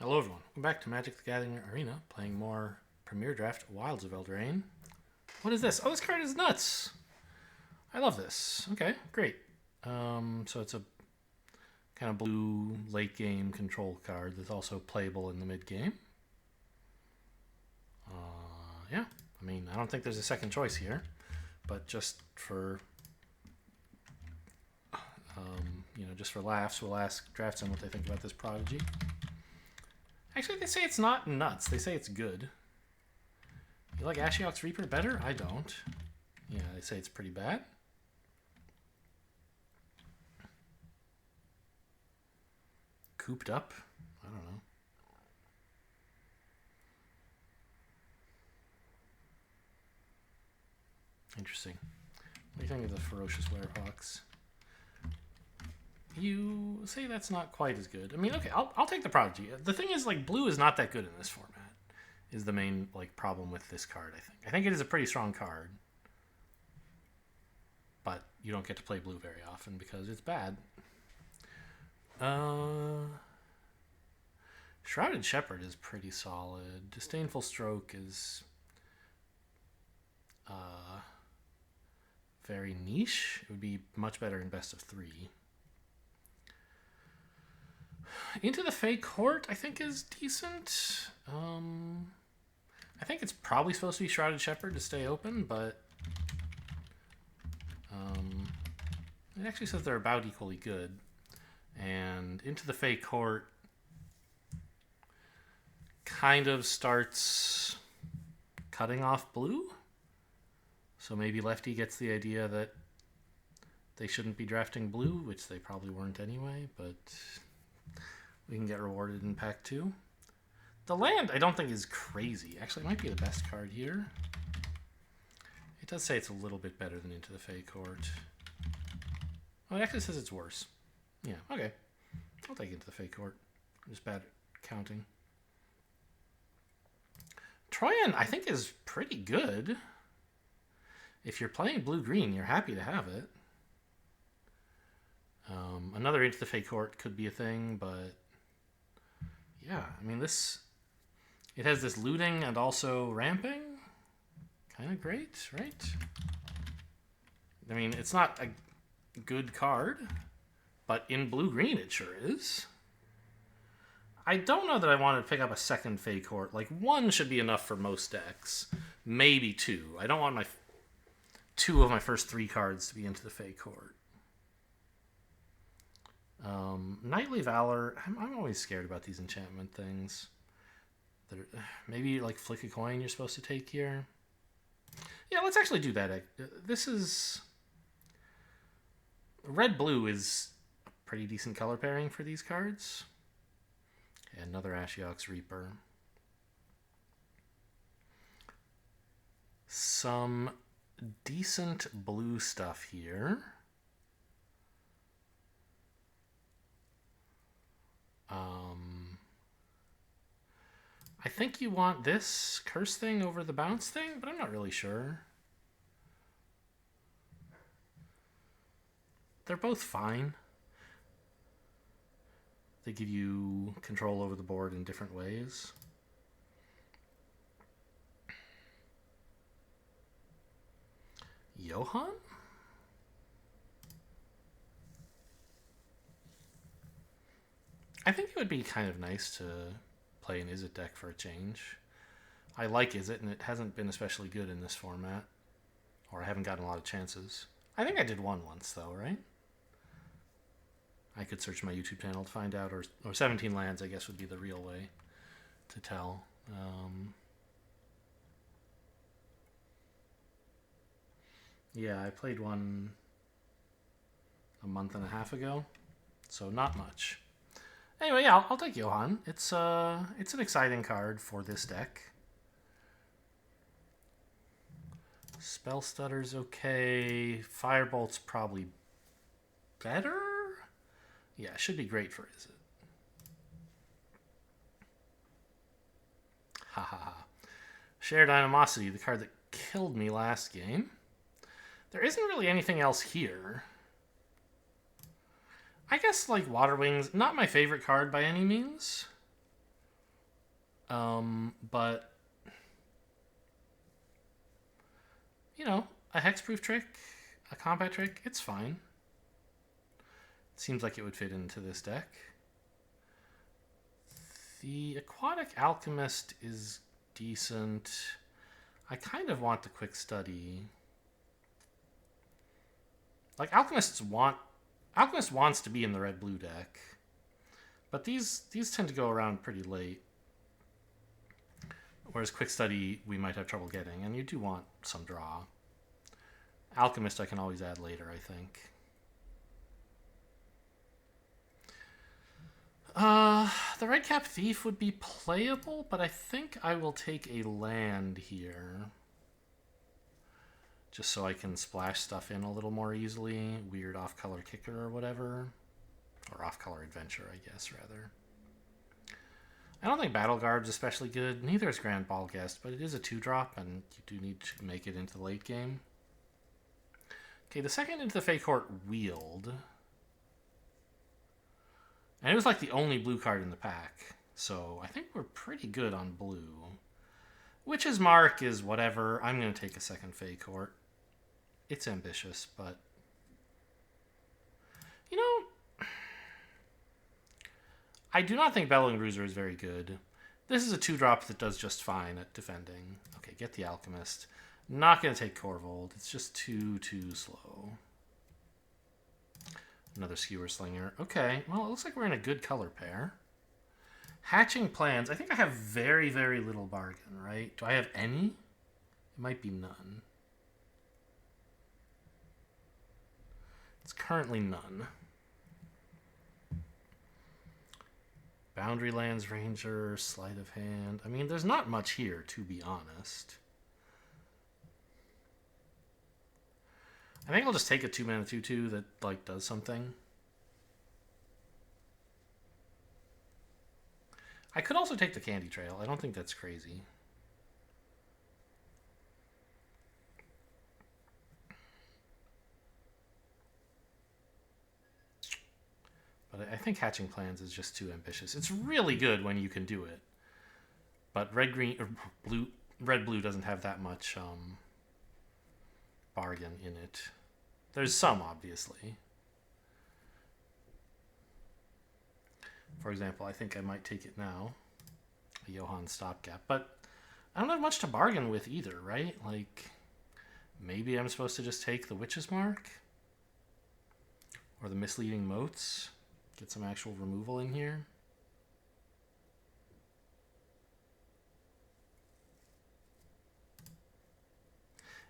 Hello everyone, welcome back to Magic the Gathering Arena, playing more Premier Draft Wilds of Eldraine. What is this? Oh, this card is nuts! I love this. Okay, great. So it's a kind of blue late game control card that's also playable in the mid game. Yeah, I mean, I don't think there's a second choice here, but just for just for laughs, we'll ask Draftsman what they think about this prodigy. Actually, they say it's not nuts. They say it's good. You like Ashiok's Reaper better? I don't. Yeah, they say it's pretty bad. Cooped up? I don't know. Interesting. What do you think of the Ferocious Werehawks? You say that's not quite as good. I mean, okay, I'll take the Prodigy. The thing is, like, blue is not that good in this format. Is the main problem with this card, I think. I think it is a pretty strong card. But you don't get to play blue very often because it's bad. Shrouded Shepherd is pretty solid. Disdainful Stroke is very niche. It would be much better in best of 3. Into the Fey Court, I think, is decent. I think it's probably supposed to be Shrouded Shepherd to stay open, but it actually says they're about equally good. And Into the Fey Court kind of starts cutting off blue. So maybe Lefty gets the idea that they shouldn't be drafting blue, which they probably weren't anyway, but we can get rewarded in pack 2. The land, I don't think, is crazy. Actually, it might be the best card here. It does say it's a little bit better than Into the Fey Court. Oh, it actually says it's worse. Yeah, okay. I'll take Into the Fey Court. I'm just bad at counting. Troyan, I think, is pretty good. If you're playing blue-green, you're happy to have it. Another Into the Fey Court could be a thing, but yeah, I mean, it has this looting and also ramping. Kind of great, right? I mean, it's not a good card, but in blue-green it sure is. I don't know that I want to pick up a second Fey Court. Like, 1 should be enough for most decks. Maybe 2. I don't want my 2 of my first 3 cards to be Into the Fey Court. Knightly Valor, I'm always scared about these enchantment things. Maybe like Flick a Coin you're supposed to take here. Yeah, let's actually do that. This is... Red-blue is a pretty decent color pairing for these cards. Okay, another Ashiok's Reaper. Some decent blue stuff here. I think you want this curse thing over the bounce thing, but I'm not really sure. They're both fine. They give you control over the board in different ways. Johan? I think it would be kind of nice to play an Izzet deck for a change. I like Izzet, and it hasn't been especially good in this format. Or I haven't gotten a lot of chances. I think I did one once, though, right? I could search my YouTube channel to find out, or 17 lands, I guess, would be the real way to tell. Yeah, I played one a month and a half ago, so not much. Anyway, yeah, I'll take Johan. It's an exciting card for this deck. Spell Stutter's okay. Firebolt's probably better? Yeah, it should be great for Izzet. Ha ha ha. Shared Animosity, the card that killed me last game. There isn't really anything else here. I guess, like, Water Wings, not my favorite card by any means. But, you know, a hexproof trick, a combat trick, it's fine. It seems like it would fit into this deck. The Aquatic Alchemist is decent. I kind of want the Quick Study. Like, Alchemist wants to be in the red-blue deck. But these tend to go around pretty late. Whereas Quick Study, we might have trouble getting. And you do want some draw. Alchemist I can always add later, I think. The Redcap Thief would be playable, but I think I will take a land here. Just so I can splash stuff in a little more easily. Weird off-color kicker or whatever. Or off-color adventure, I guess, rather. I don't think Battle Garb's especially good. Neither is Grand Ballgast, but it is a 2-drop, and you do need to make it into the late game. Okay, the second into the Fey Court wheeled. And it was like the only blue card in the pack. So I think we're pretty good on blue. Witch's Mark is whatever. I'm going to take a second Fey Court. It's ambitious, but... You know... I do not think Bellowing Bruiser is very good. This is a 2-drop that does just fine at defending. Okay, get the Alchemist. Not going to take Corvold. It's just too slow. Another Skewer Slinger. Okay, well, it looks like we're in a good color pair. Hatching Plans. I think I have very, very little bargain, right? Do I have any? It might be none. It's currently none. Boundary Lands Ranger, Sleight of Hand. I mean, there's not much here, to be honest. I think I'll just take a 2-mana 2/2 that, like, does something. I could also take the Candy Trail. I don't think that's crazy. But I think Hatching Plans is just too ambitious. It's really good when you can do it. But red-green or red-blue doesn't have that much bargain in it. There's some, obviously. For example, I think I might take it now. A Johann Stopgap. But I don't have much to bargain with either, right? Like, maybe I'm supposed to just take the Witch's Mark? Or the Misleading Motes? Get some actual removal in here?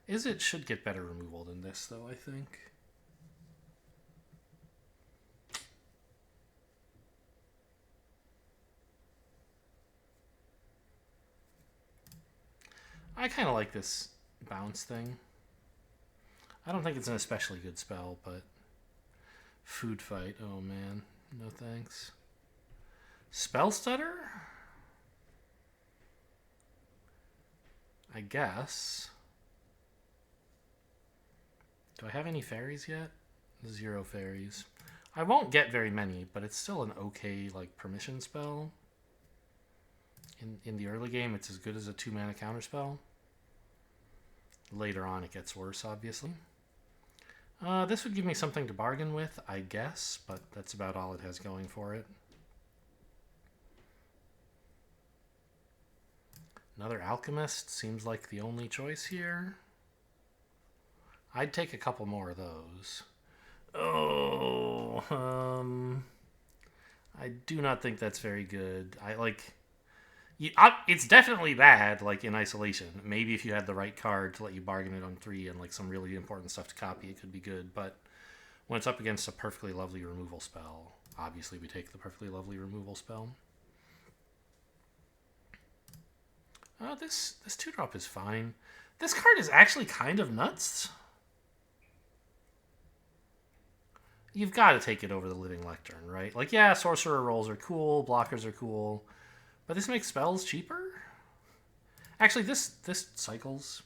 Izzet should get better removal than this, though, I think. I kind of like this bounce thing. I don't think it's an especially good spell, but... Food Fight, oh man, no thanks. Spell Stutter? I guess. Do I have any fairies yet? 0 fairies. I won't get very many, but it's still an okay, like, permission spell. In the early game, it's as good as a 2-mana counterspell. Later on, it gets worse, obviously. This would give me something to bargain with, I guess, but that's about all it has going for it. Another Alchemist seems like the only choice here. I'd take a couple more of those. Oh, I do not think that's very good. It's definitely bad, like, in isolation. Maybe if you had the right card to let you bargain it on 3 and, like, some really important stuff to copy, it could be good. But when it's up against a perfectly lovely removal spell, obviously we take the perfectly lovely removal spell. This 2-drop is fine. This card is actually kind of nuts. You've got to take it over the Living Lectern, right? Like, yeah, Sorcerer rolls are cool, blockers are cool, but this makes spells cheaper? Actually, this cycles.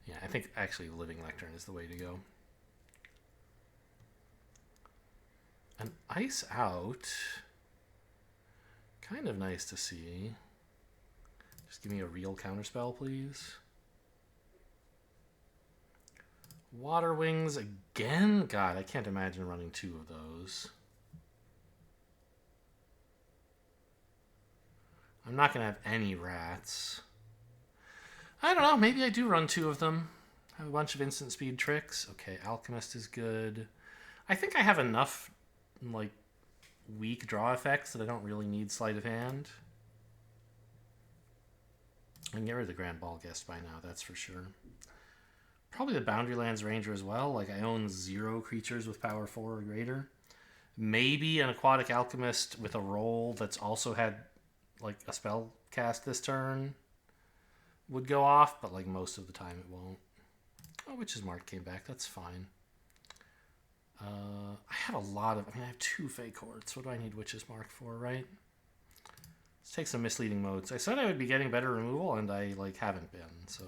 Yeah, I think actually Living Lectern is the way to go. An Ice Out. Kind of nice to see. Just give me a real counterspell, please. Water Wings again? God, I can't imagine running 2 of those. I'm not going to have any rats. I don't know. Maybe I do run 2 of them. Have a bunch of instant speed tricks. Okay, Alchemist is good. I think I have enough, like, weak draw effects that I don't really need Sleight of Hand. I can get rid of the Grand Ball Guest by now, that's for sure. Probably the Boundarylands Ranger as well. Like, I own 0 creatures with power 4 or greater. Maybe an Aquatic Alchemist with a roll that's also had, like, a spell cast this turn would go off, but, like, most of the time it won't. Oh, Witch's Mark came back. That's fine. I have a lot of... I mean, I have 2 Fake Hordes. What do I need Witch's Mark for, right? Let's take some Misleading Modes. I said I would be getting better removal, and I, like, haven't been, so...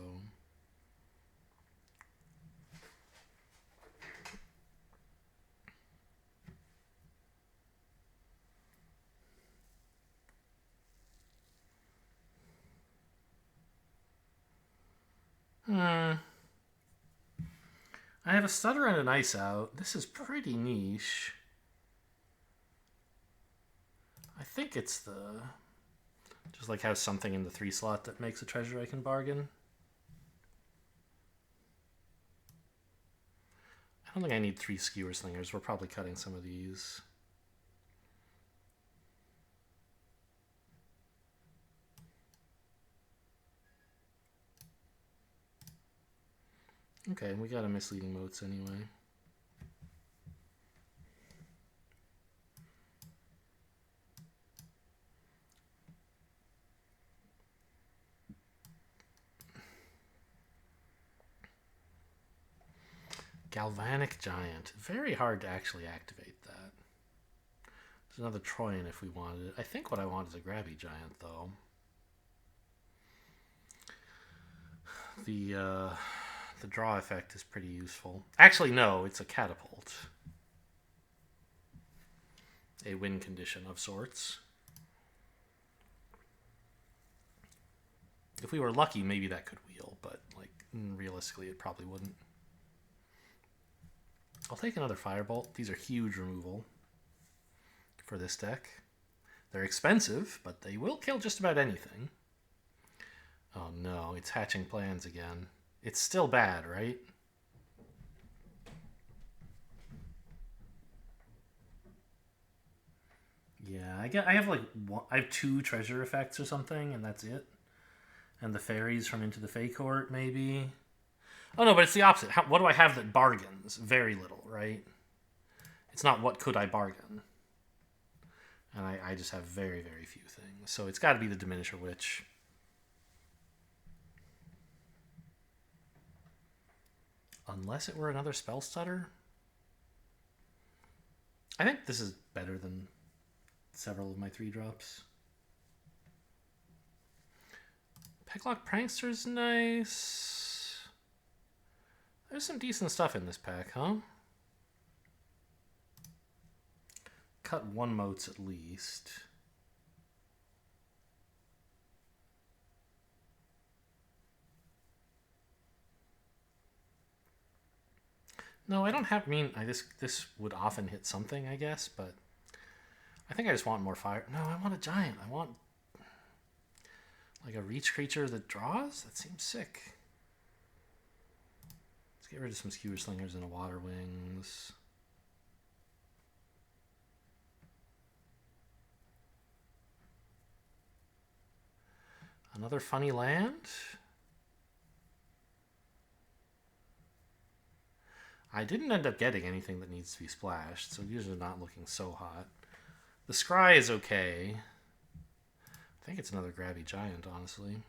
I have a Stutter and an Ice Out. This is pretty niche. I think it's the... Just like has something in the 3 slot that makes a treasure I can bargain. I don't think I need 3 Skewer Slingers. We're probably cutting some of these. Okay, we got a Misleading Motes anyway. Galvanic Giant. Very hard to actually activate that. There's another Troyan if we wanted it. I think what I want is a Grabby Giant, though. The draw effect is pretty useful. Actually, no, it's a Catapult. A win condition of sorts. If we were lucky, maybe that could wheel, but like realistically, it probably wouldn't. I'll take another Firebolt. These are huge removal for this deck. They're expensive, but they will kill just about anything. Oh no, it's Hatching Plans again. It's still bad, right? Yeah, I have like I have 2 treasure effects or something, and that's it. And the fairies from Into the Fey Court, maybe. Oh no, but it's the opposite. What do I have that bargains? Very little, right? It's not what could I bargain. And I just have very, very few things. So it's got to be the Diminisher Witch. Unless it were another Spell Stutter. I think this is better than several of my 3-drops. Peglock Prankster's nice. There's some decent stuff in this pack, huh? Cut 1 motes at least. No, I don't have... I mean, this would often hit something, I guess, but... I think I just want more fire. No, I want a giant. I want... like a reach creature that draws? That seems sick. Let's get rid of some Skewer Slingers and a Water Wings. Another funny land? I didn't end up getting anything that needs to be splashed, so these are not looking so hot. The Scry is okay. I think it's another Grabby Giant, honestly.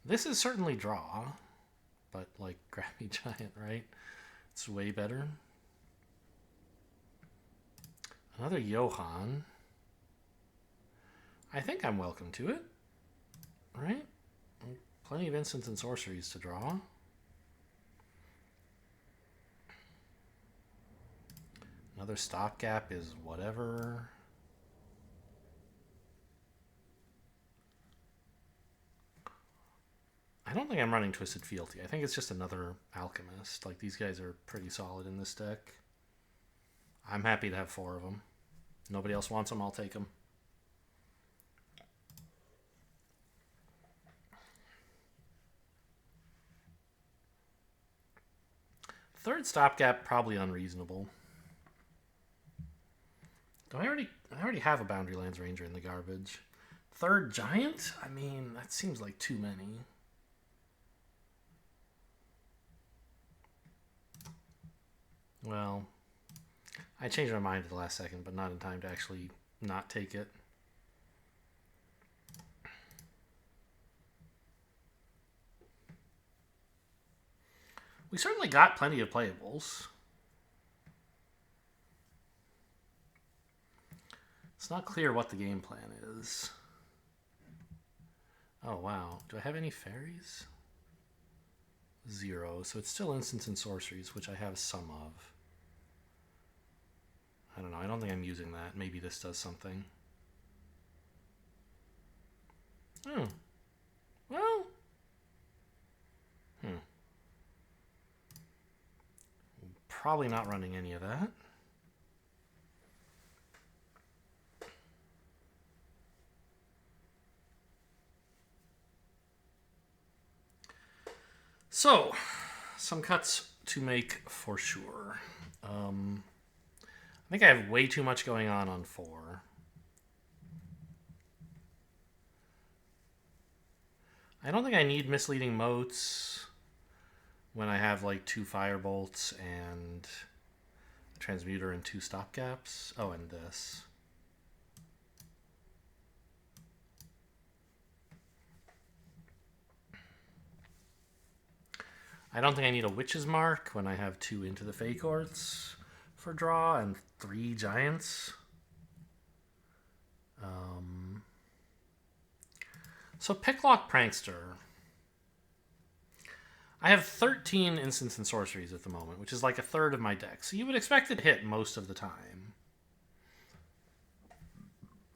This is certainly draw, but like Grabby Giant, right? It's way better. Another Johann. I think I'm welcome to it, right? Plenty of instants and sorceries to draw. Another stopgap is whatever. I don't think I'm running Twisted Fealty. I think it's just another Alchemist. Like, these guys are pretty solid in this deck. I'm happy to have 4 of them. Nobody else wants them, I'll take them. Third stopgap, probably unreasonable. I already have a Boundary Lands Ranger in the garbage. Third giant? I mean, that seems like too many. Well, I changed my mind at the last second, but not in time to actually not take it. We certainly got plenty of playables. It's not clear what the game plan is. Oh, wow. Do I have any fairies? 0. So it's still instants and sorceries, which I have some of. I don't know. I don't think I'm using that. Maybe this does something. Oh. Well. Probably not running any of that. So, some cuts to make for sure. I think I have way too much going on 4. I don't think I need Misleading Motes when I have like 2 Firebolts and a Transmuter and 2 Stopgaps. Oh, and this. I don't think I need a Witch's Mark when I have 2 Into the Fey Courts for draw and 3 Giants. So Picklock Prankster. I have 13 instants and sorceries at the moment, which is like a third of my deck. So you would expect it to hit most of the time.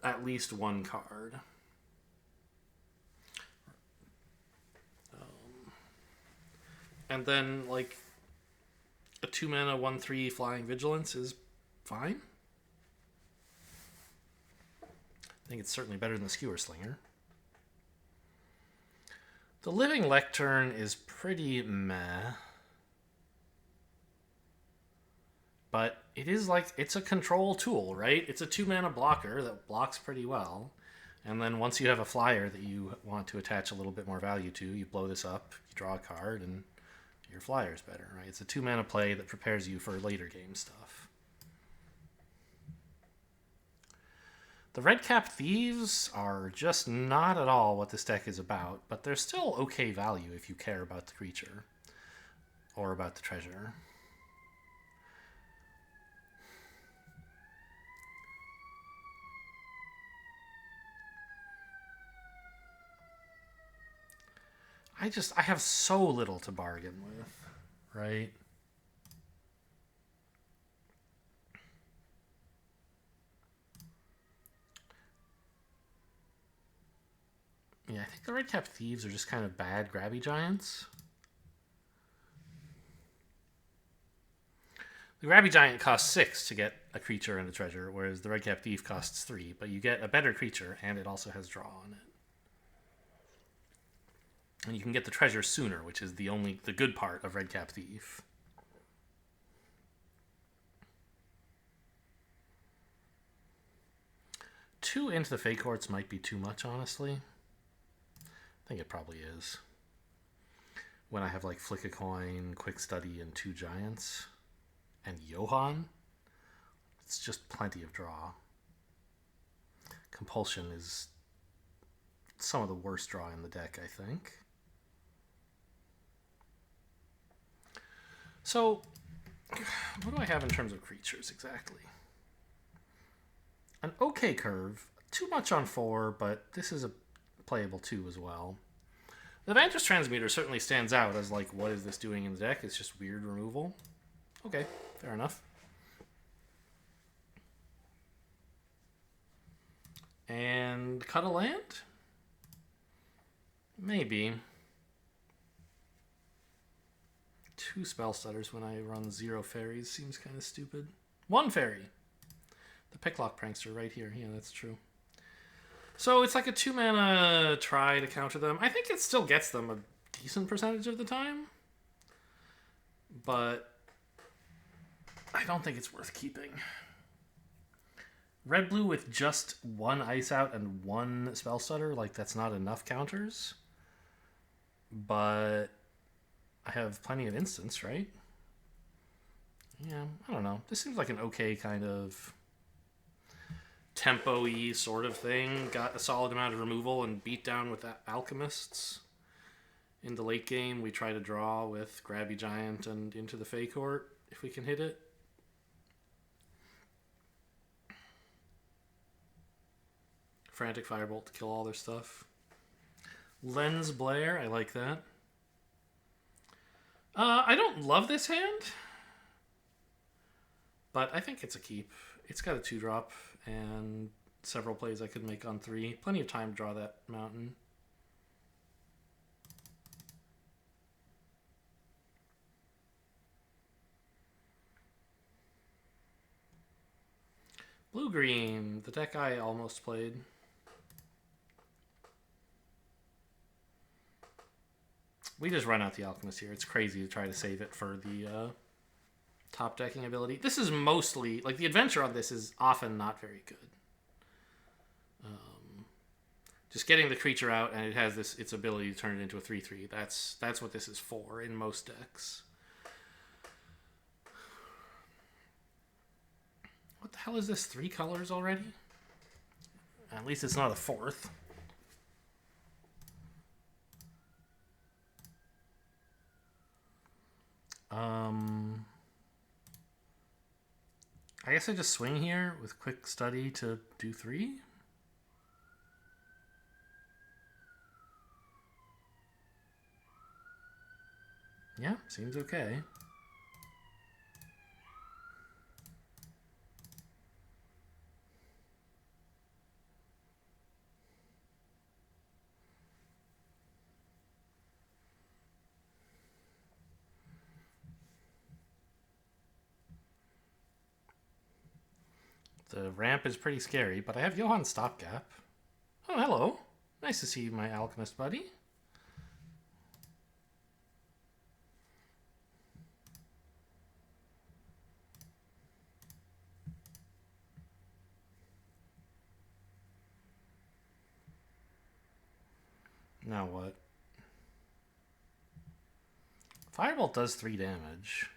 At least 1 card. And then, like, a 2-mana 1/3 Flying Vigilance is fine. I think it's certainly better than the Skewer Slinger. The Living Lectern is pretty meh. But it is like, it's a control tool, right? It's a 2-mana blocker that blocks pretty well. And then once you have a flyer that you want to attach a little bit more value to, you blow this up, you draw a card, and your flyer's better, right? It's a 2-mana play that prepares you for later game stuff. The Redcap Thieves are just not at all what this deck is about, but they're still okay value if you care about the creature or about the treasure. I have so little to bargain with, right? Yeah, I think the Redcap Thieves are just kind of bad grabby giants. The grabby giant costs 6 to get a creature and a treasure, whereas the Redcap Thief costs 3, but you get a better creature and it also has draw on it. And you can get the treasure sooner, which is the good part of Redcap Thief. Two Into the Fey Courts might be too much, honestly. I think it probably is. When I have like Flick a Coin, Quick Study, and 2 Giants, and Johan, it's just plenty of draw. Compulsion is some of the worst draw in the deck, I think. So, what do I have in terms of creatures exactly? An okay curve, too much on 4, but this is a playable 2 as well. The Vantress Transmuter certainly stands out as like, what is this doing in the deck? It's just weird removal. Okay, fair enough. And cut a land? Maybe. 2 spell stutters when I run 0 fairies seems kind of stupid. 1 fairy. The Picklock Prankster right here. Yeah, that's true. So it's like a 2 mana try to counter them. I think it still gets them a decent percentage of the time. But I don't think it's worth keeping. Red-blue with just 1 ice out and 1 spell stutter, like that's not enough counters. But I have plenty of instants, right? Yeah, I don't know. This seems like an okay kind of tempo-y sort of thing. Got a solid amount of removal and beat down with alchemists. In the late game, we try to draw with Grabby Giant and into the Fey Court if we can hit it. Frantic Firebolt to kill all their stuff. Lens Blare, I like that. I don't love this hand, but I think it's a keep. It's got a 2-drop and several plays I could make on 3. Plenty of time to draw that mountain. Blue-green, the deck I almost played. We just run out the Alchemist here. It's crazy to try to save it for the top decking ability. This is mostly, like, the adventure on this is often not very good. Just getting the creature out, and it has its ability to turn it into a 3/3. That's what this is for in most decks. What the hell is this? 3 colors already? At least it's not a 4th. I guess I just swing here with quick study to do 3. Yeah, seems okay. The ramp is pretty scary, but I have Johan's Stopgap. Oh, hello. Nice to see you, my alchemist buddy. Now what? Firebolt does 3 damage.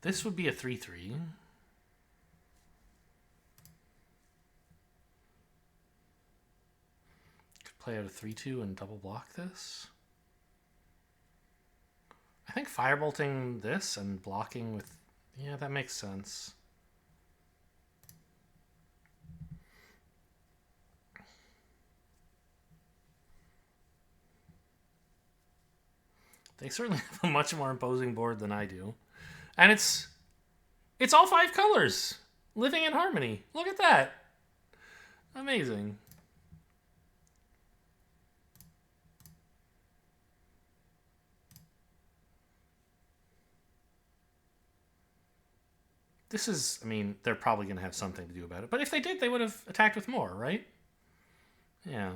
This would be a 3/3. Could play out a 3/2 and double block this. I think firebolting this and blocking with... Yeah, that makes sense. They certainly have a much more imposing board than I do. And it's all 5 colors living in harmony. Look at that. Amazing. This is, I mean, they're probably going to have something to do about it. But if they did, they would have attacked with more, right? Yeah.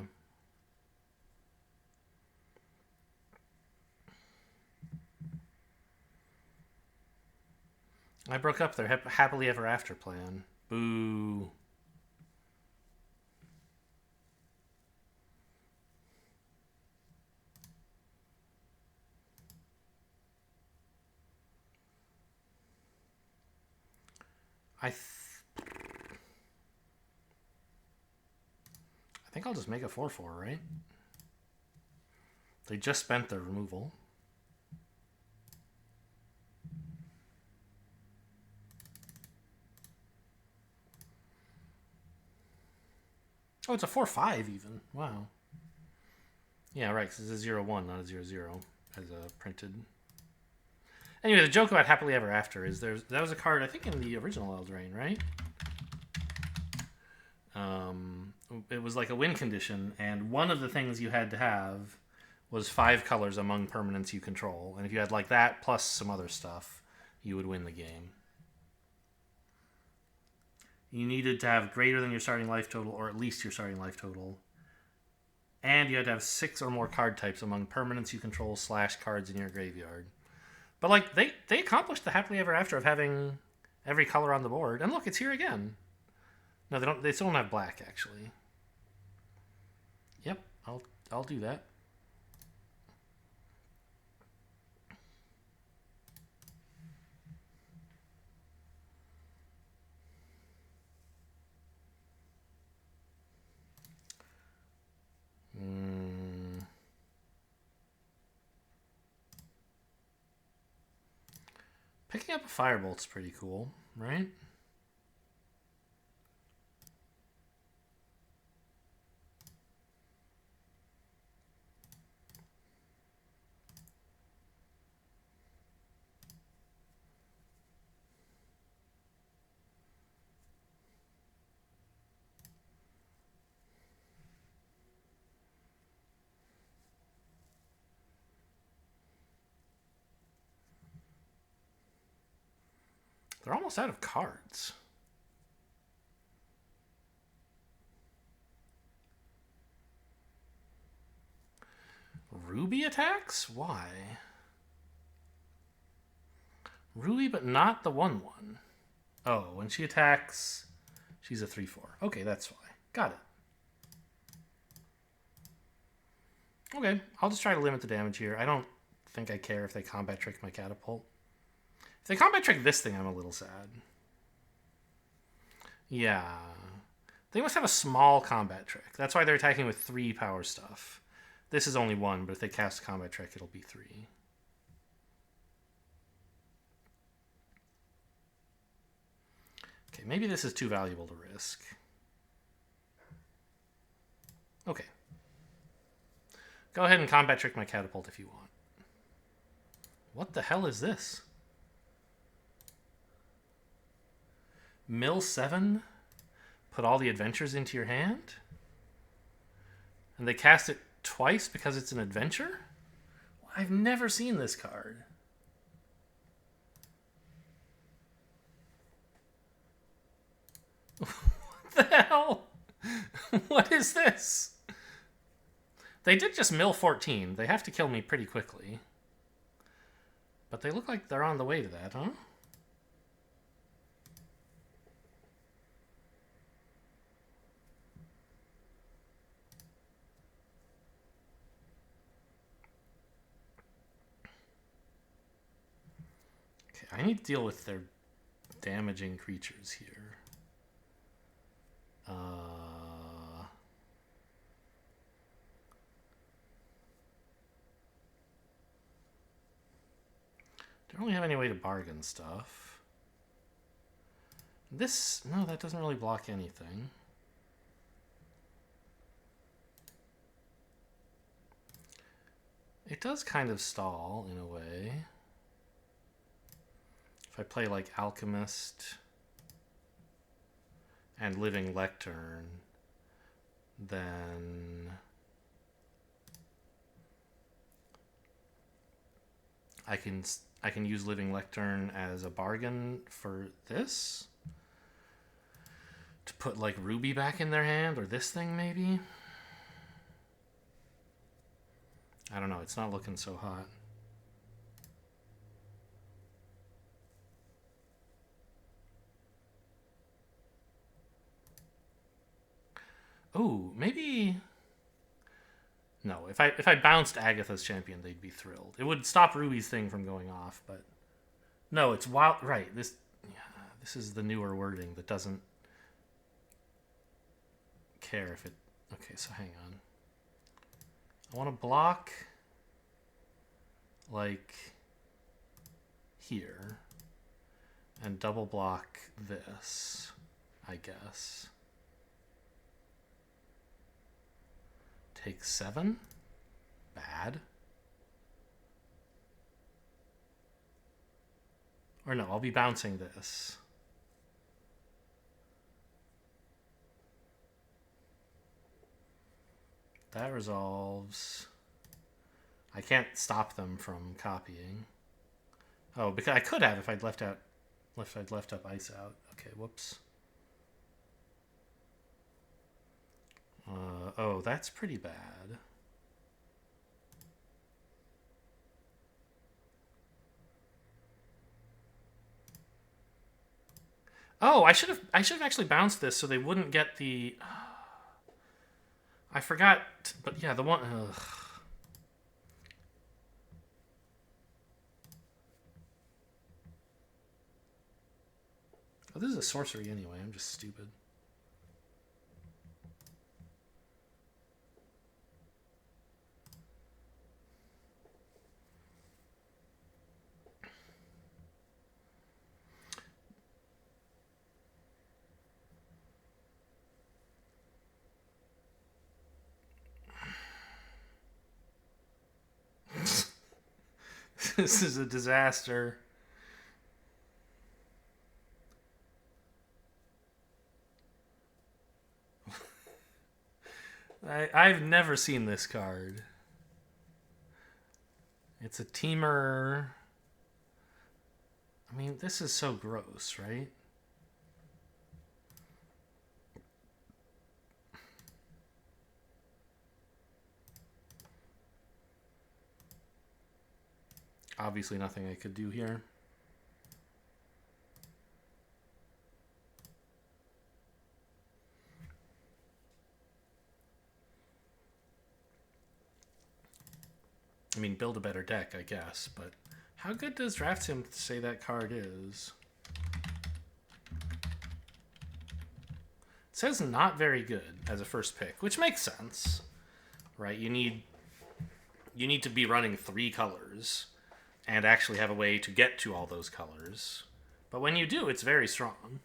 I broke up their happily ever after plan. Boo. I think I'll just make a 4/4, right? They just spent their removal. Oh, it's a 4/5 even. Wow. Yeah, right, because it's a 0/1, not a 0/0 as a printed. Anyway, the joke about Happily Ever After is that was a card, I think, in the original Eldraine, right? It was like a win condition, and one of the things you had to have was 5 colors among permanents you control. And if you had like that plus some other stuff, you would win the game. You needed to have greater than your starting life total, or at least your starting life total. And you had to have 6 or more card types among permanents you control / cards in your graveyard. But like they accomplished the Happily Ever After of having every color on the board. And look, it's here again. No, they don't. They still don't have black, actually. Yep, I'll do that. Picking up a Firebolt's pretty cool, right? They're almost out of cards. Ruby attacks? Why? Ruby, but not the 1/1. Oh, when she attacks, she's a 3/4. Okay, that's why. Got it. Okay, I'll just try to limit the damage here. I don't think I care if they combat trick my catapult. If they combat trick this thing, I'm a little sad. Yeah. They must have a small combat trick. That's why they're attacking with 3 power stuff. This is only 1, but if they cast combat trick, it'll be 3. Okay, maybe this is too valuable to risk. Okay. Go ahead and combat trick my catapult if you want. What the hell is this? Mill 7? Put all the adventures into your hand? And they cast it twice because it's an adventure? I've never seen this card. What the hell? What is this? They did just mill 14. They have to kill me pretty quickly. But they look like they're on the way to that, huh? Okay, I need to deal with their damaging creatures here. Don't really have any way to bargain stuff. This, no, that doesn't really block anything. It does kind of stall in a way. If I play like Alchemist and Living Lectern, then I can use Living Lectern as a bargain for this to put like Ruby back in their hand, or this thing maybe. I don't know, it's not looking so hot. Oh, maybe. No, if I bounced Agatha's champion, they'd be thrilled. It would stop Ruby's thing from going off, but no, it's wild. Right, this is the newer wording that doesn't care if it. Okay, so hang on. I want to block like here and double block this, I guess. Take 7. Bad. Or no, I'll be bouncing this. That resolves. I can't stop them from copying. Oh, because I could have if I'd left up ice out. Okay, whoops. Oh, that's pretty bad. Oh, I should have actually bounced this so they wouldn't get the. I forgot, but yeah, the one. Ugh. Oh, this is a sorcery anyway. I'm just stupid. This is a disaster. I've never seen this card. It's a teamer. I mean, this is so gross, right? Obviously nothing I could do here. I mean, build a better deck, I guess, but how good does Draft Sim say that card is? It says not very good as a first pick, which makes sense, right? You need to be running 3 colors and actually have a way to get to all those colors. But when you do, it's very strong.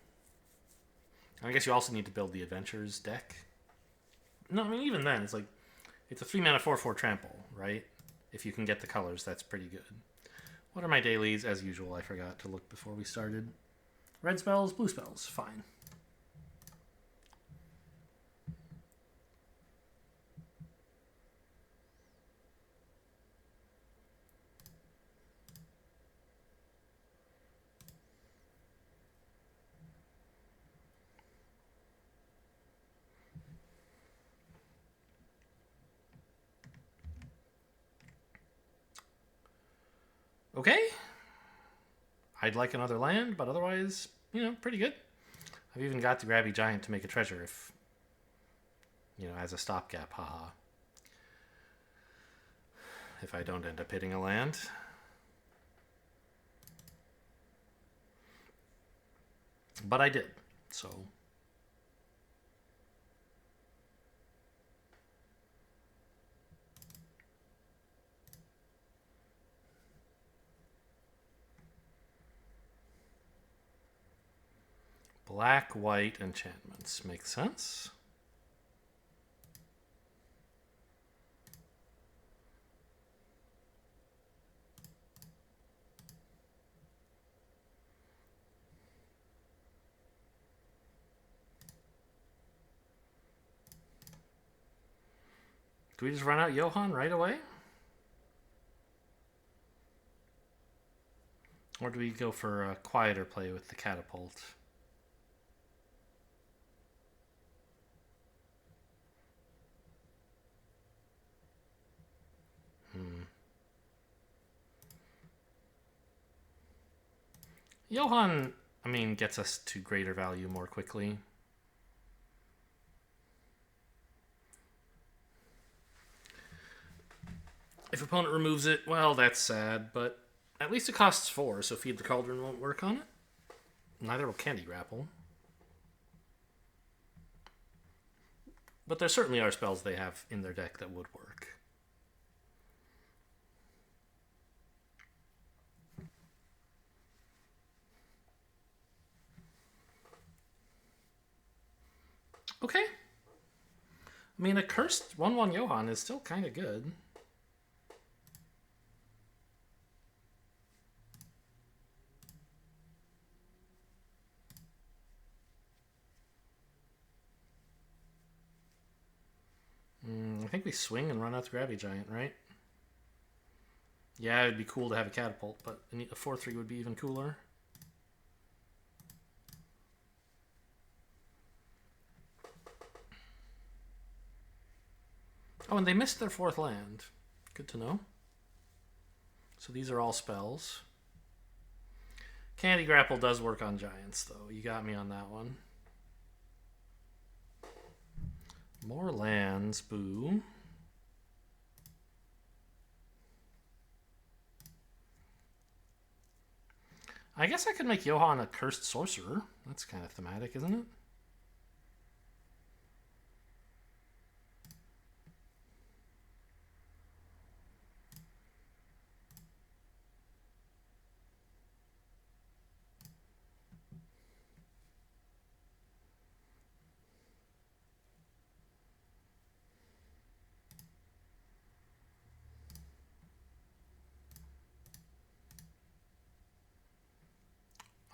I guess you also need to build the Adventures deck. No, I mean, even then, it's like, it's a 3-mana 4/4 trample, right? If you can get the colors, that's pretty good. What are my dailies? As usual, I forgot to look before we started. Red spells, blue spells, fine. Okay. I'd like another land, but otherwise, pretty good. I've even got the Grabby Giant to make a treasure if, as a stopgap, haha. If I don't end up hitting a land. But I did, so. Black-white enchantments. Makes sense. Do we just run out Johann right away? Or do we go for a quieter play with the catapult? Johann, gets us to greater value more quickly. If opponent removes it, well, that's sad, but at least it costs 4, so Feed the Cauldron won't work on it. Neither will Candy Grapple. But there certainly are spells they have in their deck that would work. Okay. A cursed 1/1 Johann is still kind of good. I think we swing and run out the Gravity Giant, right? Yeah, it'd be cool to have a catapult, but a 4-3 would be even cooler. Oh, and they missed their 4th land. Good to know. So these are all spells. Candy Grapple does work on giants, though. You got me on that one. More lands, boo. I guess I could make Johann a cursed sorcerer. That's kind of thematic, isn't it?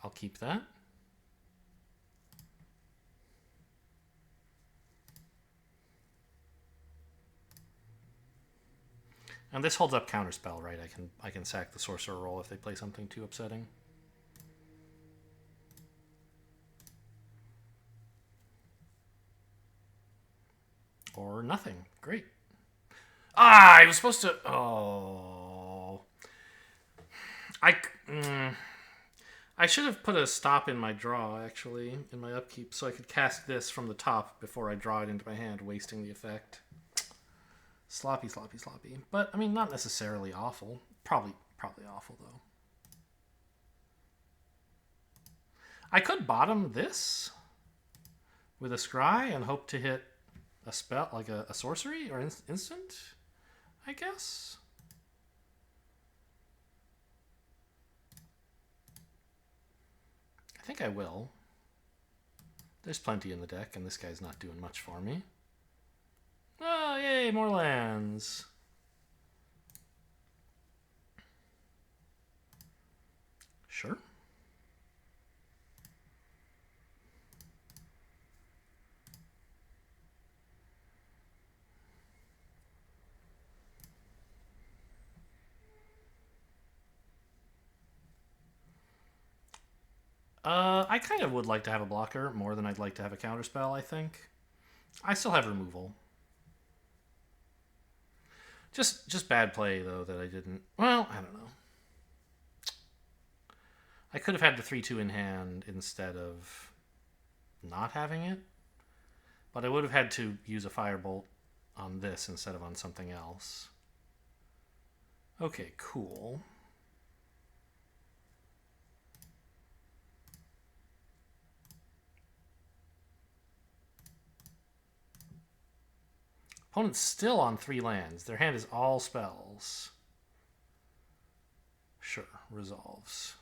I'll keep that. And this holds up counterspell, right? I can sack the sorcerer roll if they play something too upsetting. Or nothing. Great. Ah, I was supposed to... Oh. I should have put a stop in my draw, actually, in my upkeep, so I could cast this from the top before I draw it into my hand, wasting the effect. Sloppy, sloppy, sloppy. But, I mean, not necessarily awful. Probably awful, though. I could bottom this with a scry and hope to hit a spell, like a sorcery or instant, I guess. I think I will. There's plenty in the deck, and this guy's not doing much for me. Oh, yay, more lands. Sure. I kind of would like to have a blocker more than I'd like to have a counterspell, I think. I still have removal. Just bad play, though, that I didn't... Well, I don't know. I could have had the 3-2 in hand instead of not having it. But I would have had to use a Firebolt on this instead of on something else. Okay, cool. Opponent's still on 3 lands. Their hand is all spells. Sure, resolves.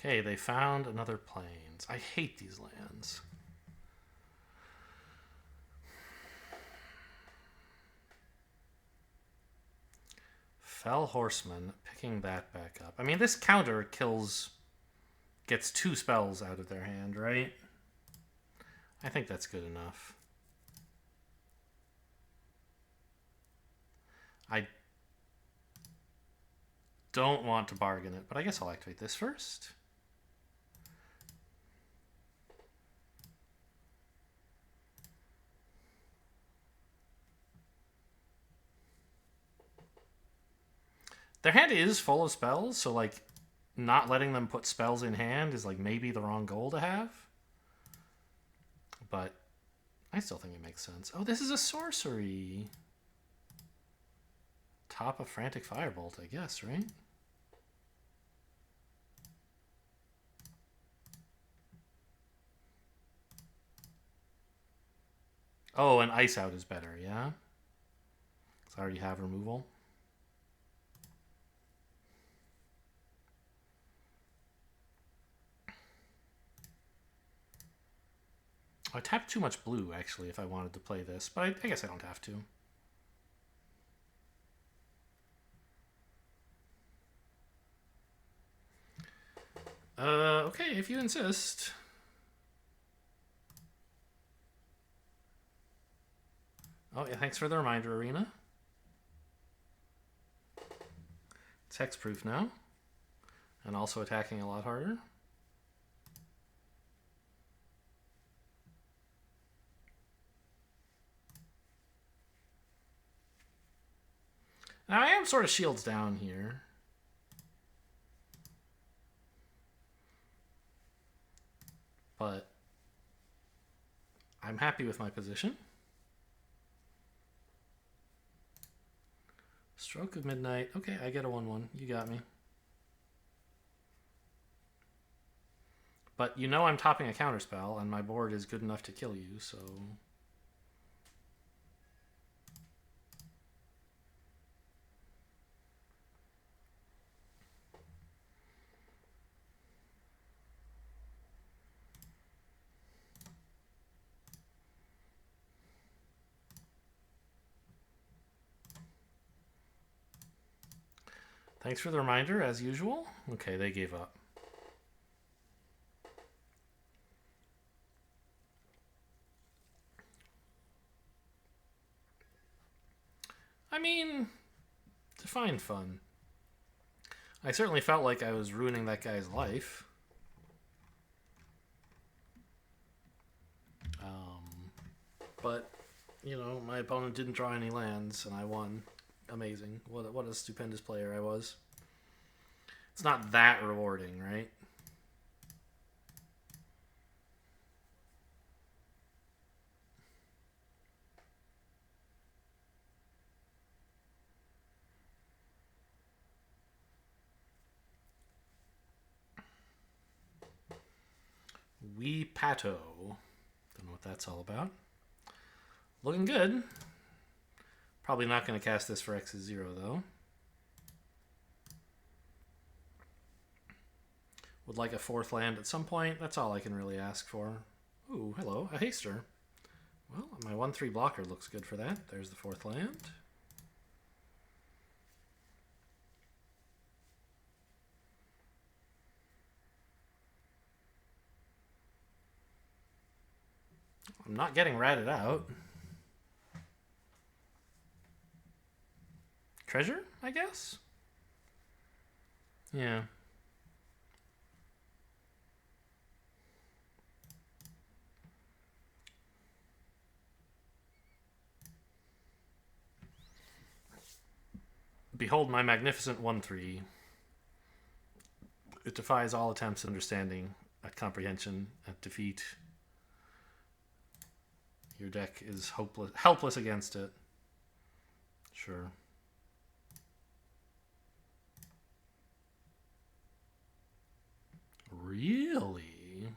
Okay, they found another plains. I hate these lands. Fell Horseman, picking that back up. I mean, this counter gets 2 spells out of their hand, right? I think that's good enough. I don't want to bargain it, but I guess I'll activate this first. Their hand is full of spells, so like not letting them put spells in hand is like maybe the wrong goal to have. But I still think it makes sense. Oh, this is a sorcery. Top of Frantic Firebolt, I guess, right? Oh, and Ice Out is better, yeah? Because I already have removal. I tapped too much blue, actually, if I wanted to play this, but I guess I don't have to. Okay, if you insist. Oh, yeah, thanks for the reminder, Arena. It's hexproof now. And also attacking a lot harder. Now, I am sort of shields down here. But I'm happy with my position. Stroke of Midnight. Okay, I get a 1/1. You got me. But you know I'm topping a counterspell, and my board is good enough to kill you, so... Thanks for the reminder, as usual. Okay, they gave up. I mean, define fun. I certainly felt like I was ruining that guy's life. But, you know, my opponent didn't draw any lands, and I won. Amazing. What a stupendous player I was. It's not that rewarding, right? WE Pato. Don't know what that's all about. Looking good. Probably not going to cast this for X is 0, though. Would like a 4th land at some point. That's all I can really ask for. Ooh, hello, a haster. Well, my 1/3 blocker looks good for that. There's the 4th land. I'm not getting ratted out. Treasure, I guess? Yeah. Behold my magnificent 1/3. It defies all attempts at understanding, at comprehension, at defeat. Your deck is helpless against it. Sure. Really?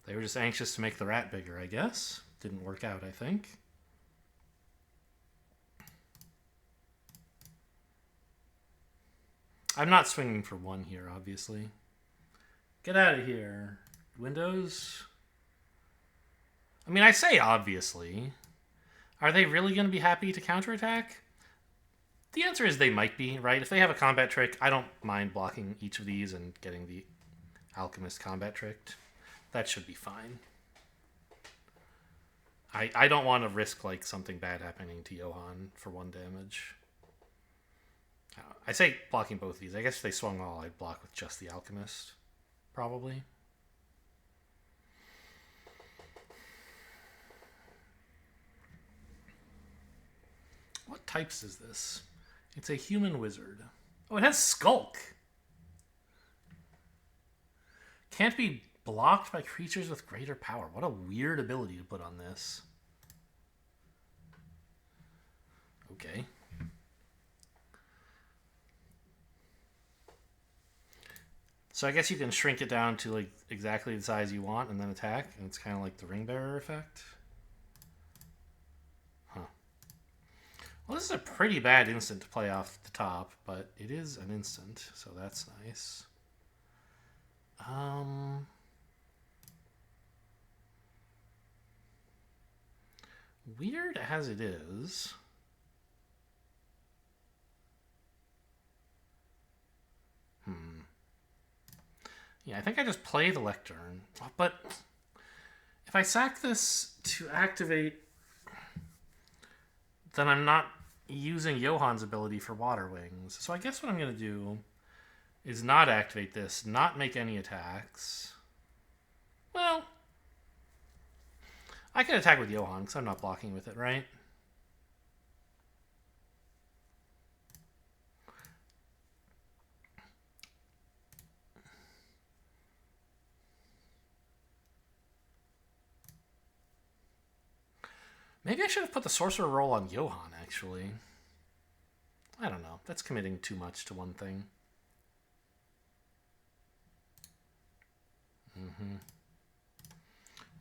They were just anxious to make the rat bigger, I guess. Didn't work out, I think. I'm not swinging for 1 here, obviously. Get out of here. Windows? I mean, I say obviously. Are they really going to be happy to counterattack? The answer is they might be, right? If they have a combat trick, I don't mind blocking each of these and getting the Alchemist combat tricked. That should be fine. I don't want to risk like something bad happening to Johan for 1 damage. I say blocking both of these. I guess if they swung all, I'd block with just the Alchemist. Probably. What types is this? It's a human wizard. Oh, it has Skulk. Can't be blocked by creatures with greater power. What a weird ability to put on this. Okay. So I guess you can shrink it down to like exactly the size you want and then attack, and it's kind of like the ring bearer effect. Huh. Well, this is a pretty bad instant to play off the top, but it is an instant, so that's nice. Weird as it is. Yeah, I think I just play the Lectern. But if I sack this to activate, then I'm not using Johan's ability for Water Wings. So I guess what I'm going to do is not activate this, not make any attacks. Well, I can attack with Johan because I'm not blocking with it, right? Maybe I should have put the Sorcerer roll on Johan, actually. I don't know. That's committing too much to one thing.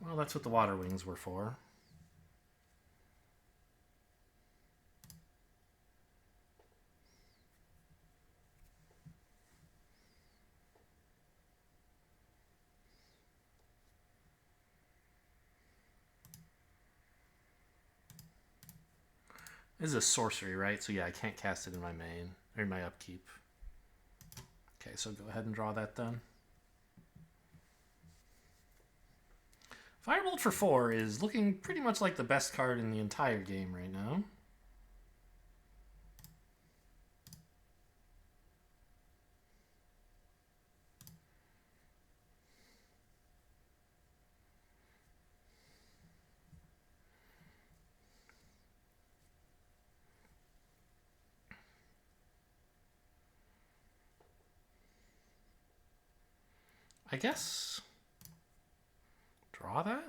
Well, that's what the Water Wings were for. This is a sorcery, right? So yeah, I can't cast it in my main, or in my upkeep. Okay, so go ahead and draw that then. Firebolt for 4 is looking pretty much like the best card in the entire game right now. I guess draw that?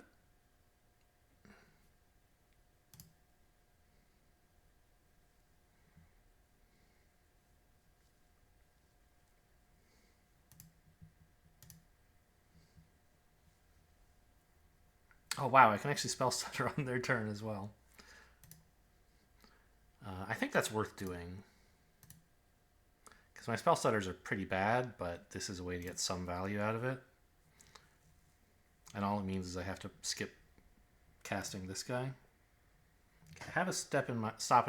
Oh wow, I can actually spell stutter on their turn as well. I think that's worth doing. Because my spell stutters are pretty bad, but this is a way to get some value out of it. And all it means is I have to skip casting this guy. I have a stop in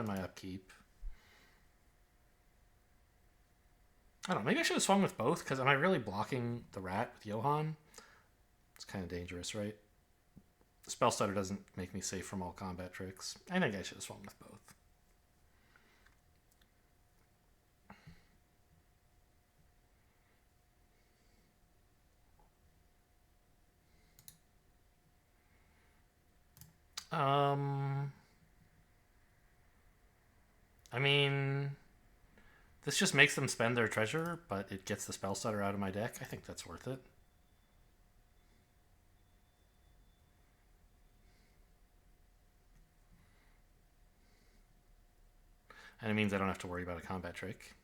my upkeep. I don't know, maybe I should have swung with both, because am I really blocking the rat with Johan? It's kind of dangerous, right? The spell stutter doesn't make me safe from all combat tricks. I think I should have swung with both. I mean, this just makes them spend their treasure, but it gets the spell stutter out of my deck. I think that's worth it. And it means I don't have to worry about a combat trick.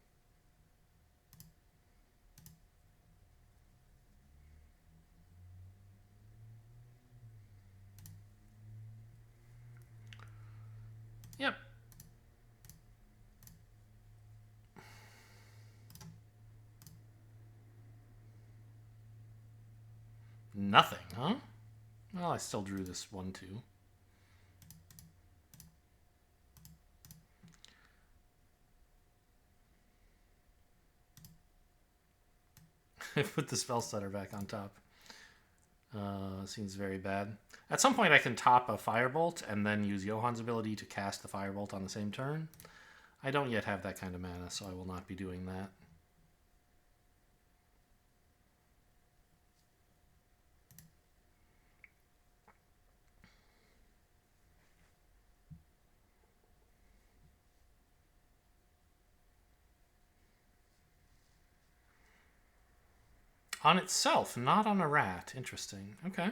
Yep. Nothing, huh? Well, I still drew this 1-2. I put the spell stutter back on top. Seems very bad. At some point I can top a Firebolt and then use Johan's ability to cast the Firebolt on the same turn. I don't yet have that kind of mana, so I will not be doing that. On itself, not on a rat. Interesting. Okay.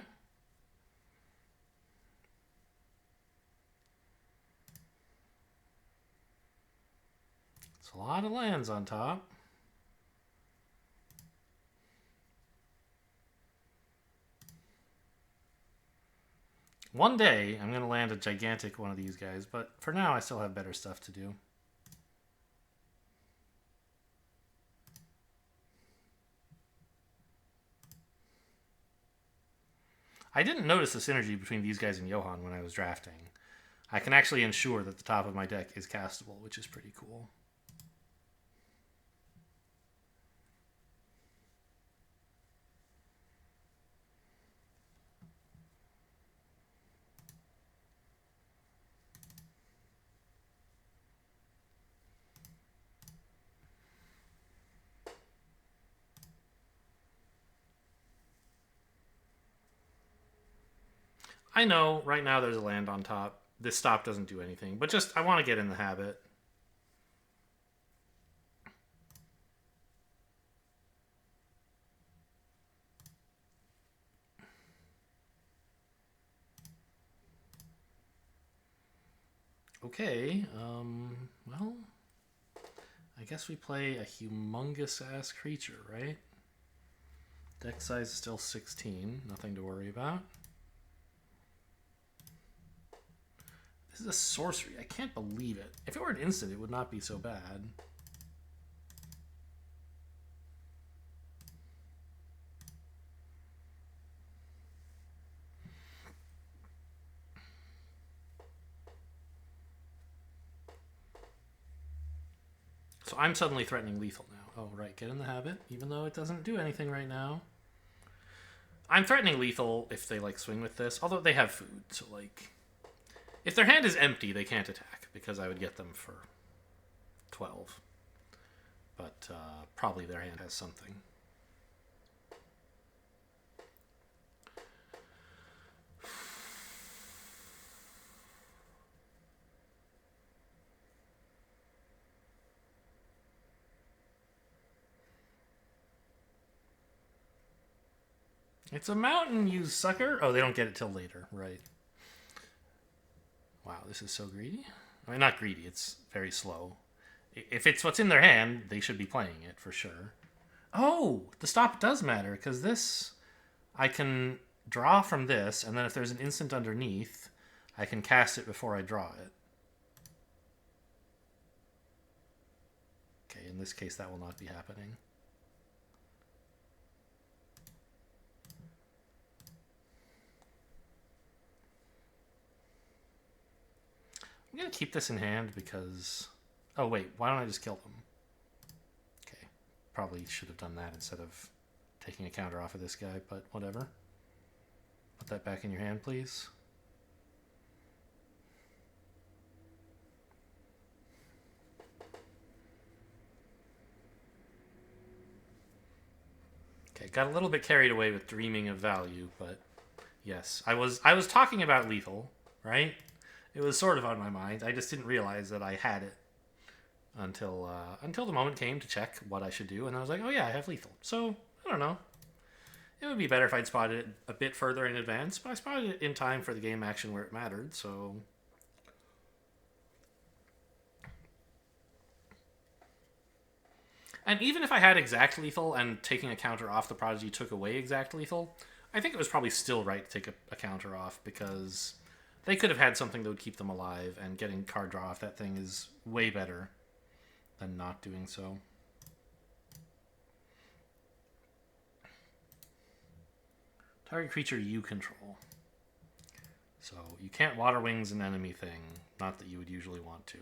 It's a lot of lands on top. One day, I'm going to land a gigantic one of these guys, but for now, I still have better stuff to do. I didn't notice the synergy between these guys and Johann when I was drafting. I can actually ensure that the top of my deck is castable, which is pretty cool. I know right now there's a land on top. This stop doesn't do anything, but just I want to get in the habit. Okay, well, I guess we play a humongous-ass creature, right? Deck size is still 16, nothing to worry about. This is a sorcery. I can't believe it. If it were an instant, it would not be so bad. So I'm suddenly threatening lethal now. Oh, right. Get in the habit, even though it doesn't do anything right now. I'm threatening lethal if they, like, swing with this. Although they have food, so, like... If their hand is empty, they can't attack, because I would get them for 12. But probably their hand has something. It's a mountain, you sucker. Oh, they don't get it till later, right. Wow, this is so greedy. I mean, not greedy, it's very slow. If it's what's in their hand, they should be playing it for sure. Oh, the stop does matter, because this, I can draw from this, and then if there's an instant underneath, I can cast it before I draw it. Okay, in this case, that will not be happening. I'm going to keep this in hand because... Oh, wait. Why don't I just kill them? Okay. Probably should have done that instead of taking a counter off of this guy, but whatever. Put that back in your hand, please. Okay, got a little bit carried away with dreaming of value, but yes. I was talking about lethal, right? It was sort of on my mind. I just didn't realize that I had it until the moment came to check what I should do, and I was like, oh yeah, I have lethal. So, I don't know. It would be better if I'd spotted it a bit further in advance, but I spotted it in time for the game action where it mattered, so... And even if I had exact lethal and taking a counter off the Prodigy took away exact lethal, I think it was probably still right to take a counter off, because they could have had something that would keep them alive, and getting card draw off that thing is way better than not doing so. Target creature you control. So you can't Water Wings an enemy thing. Not that you would usually want to.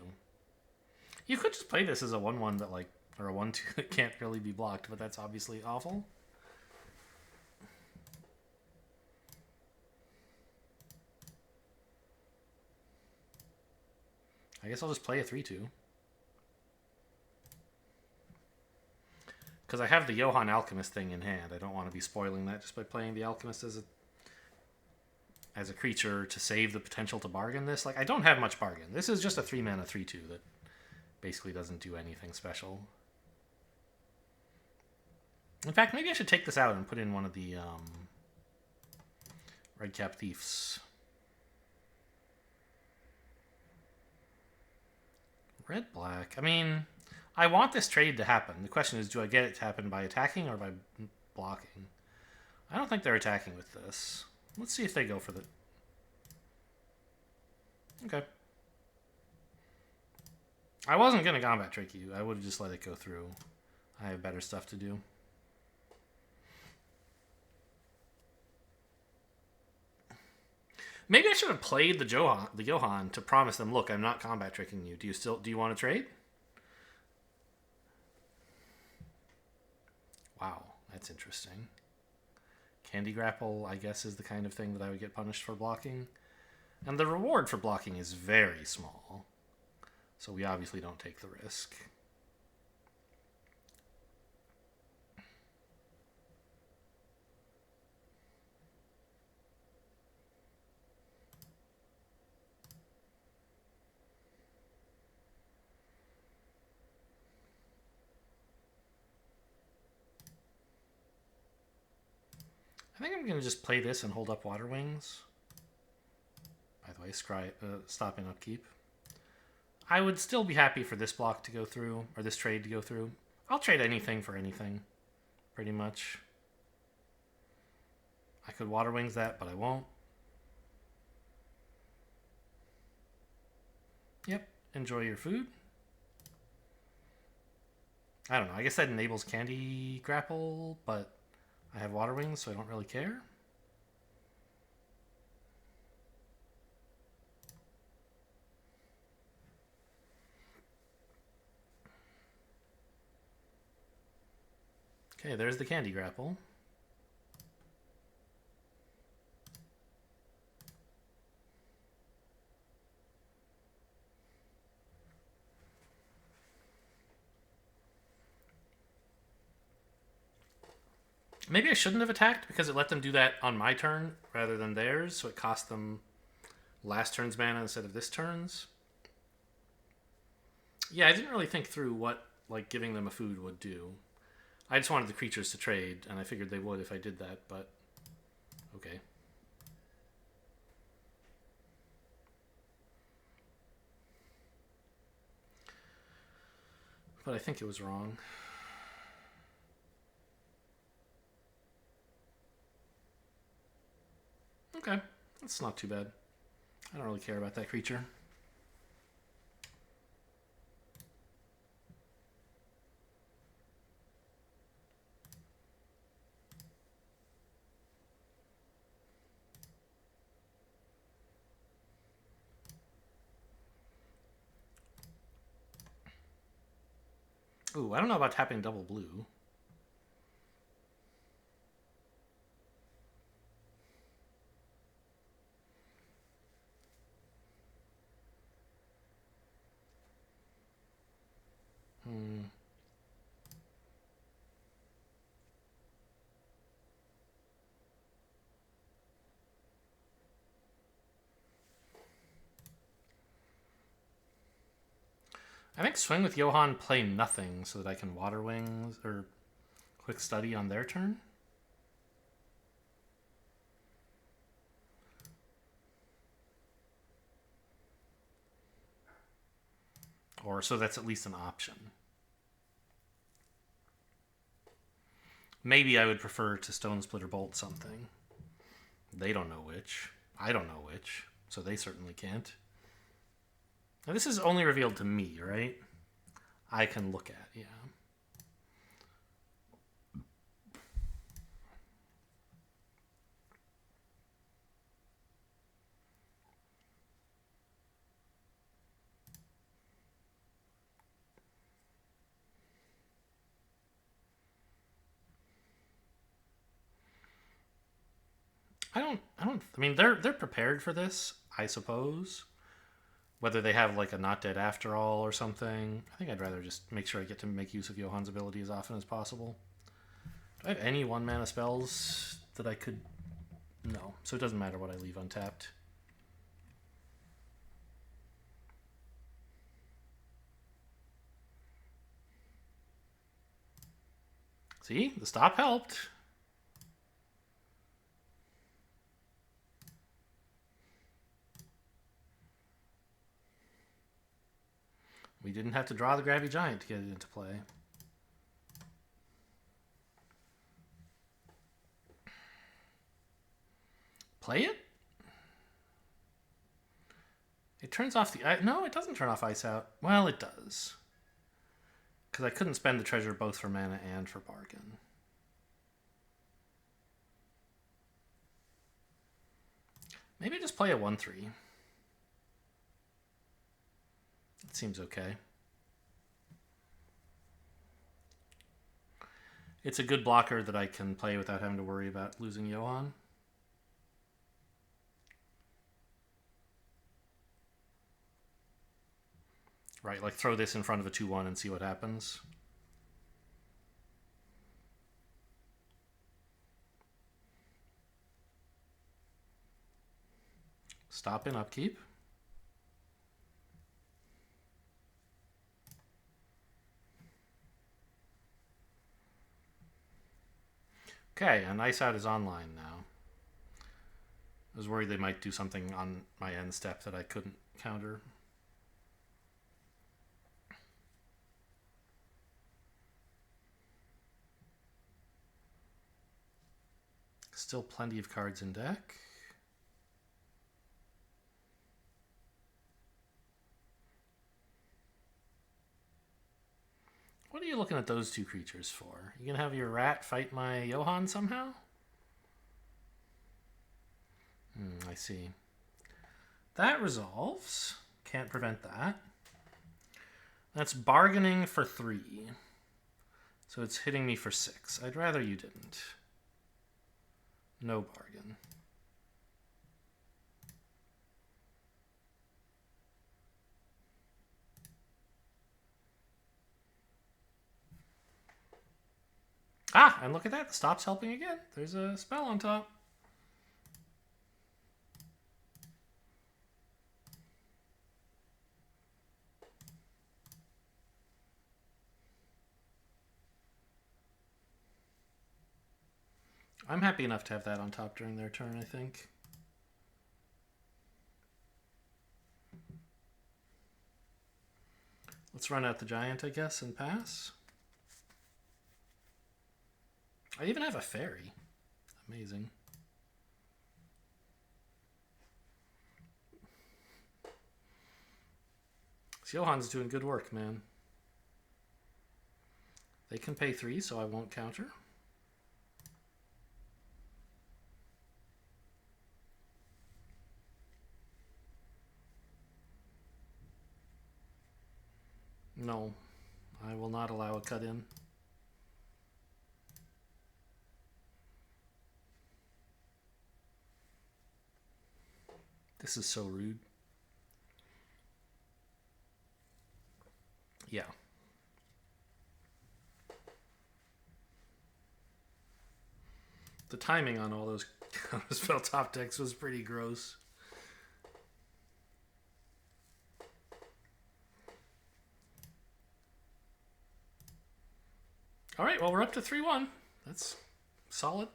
You could just play this as a 1-1 that, like, or a 1-2 that can't really be blocked, but that's obviously awful. I guess I'll just play a 3-2. Because I have the Johann Alchemist thing in hand. I don't want to be spoiling that just by playing the Alchemist as a creature to save the potential to bargain this. Like, I don't have much bargain. This is just a 3-mana 3-2 that basically doesn't do anything special. In fact, maybe I should take this out and put in one of the Redcap Thieves. Red-black. I mean, I want this trade to happen. The question is, do I get it to happen by attacking or by blocking? I don't think they're attacking with this. Let's see if they go for the... Okay. I wasn't going to combat trick you. I would have just let it go through. I have better stuff to do. Maybe I should have played the Johan to promise them, look, I'm not combat tricking you. Do you want to trade? Wow, that's interesting. Candy Grapple, I guess, is the kind of thing that I would get punished for blocking. And the reward for blocking is very small. So we obviously don't take the risk. I think I'm going to just play this and hold up Water Wings. By the way, stop in upkeep. I would still be happy for this block to go through, or this trade to go through. I'll trade anything for anything, pretty much. I could Water Wings that, but I won't. Yep, enjoy your food. I don't know, I guess that enables Candy Grapple, but I have Water Wings, so I don't really care. Okay, there's the Candy Grapple. Maybe I shouldn't have attacked because it let them do that on my turn rather than theirs, so it cost them last turn's mana instead of this turn's. Yeah, I didn't really think through what like giving them a food would do. I just wanted the creatures to trade, and I figured they would if I did that, but okay. But I think it was wrong. Okay, that's not too bad. I don't really care about that creature. Ooh, I don't know about tapping double blue. I think swing with Johan, play nothing so that I can Water Wings or Quick Study on their turn. Or so that's at least an option. Maybe I would prefer to Stone Splitter Bolt something. They don't know which. I don't know which. So they certainly can't. Now this is only revealed to me, right? I can look at, yeah. I mean, they're prepared for this, I suppose. Whether they have like a not dead after all or something. I think I'd rather just make sure I get to make use of Johan's ability as often as possible. Do I have any 1-mana spells that I could... No, so it doesn't matter what I leave untapped. See? The stop helped. We didn't have to draw the Grabby Giant to get it into play. Play it? turns off the... no, it doesn't turn off Ice Out. Well, it does. Because I couldn't spend the treasure both for mana and for bargain. Maybe just play a 1/3. It seems okay. It's a good blocker that I can play without having to worry about losing Johan. Right, like throw this in front of a 2/1 and see what happens. Stop in upkeep. Okay, and Ice Out is online now. I was worried they might do something on my end step that I couldn't counter. Still plenty of cards in deck. What are you looking at those two creatures for? You gonna have your rat fight my Johan somehow? I see. That resolves. Can't prevent that. That's bargaining for 3. So it's hitting me for 6. I'd rather you didn't. No bargain. Ah, and look at that. The stop's helping again. There's a spell on top. I'm happy enough to have that on top during their turn, I think. Let's run out the giant, I guess, and pass. I even have a fairy. Amazing. This Johan's doing good work, man. They can pay 3, so I won't counter. No, I will not allow a cut in. This is so rude. Yeah. The timing on all those spell top decks was pretty gross. All right, well, we're up to 3-1. That's solid.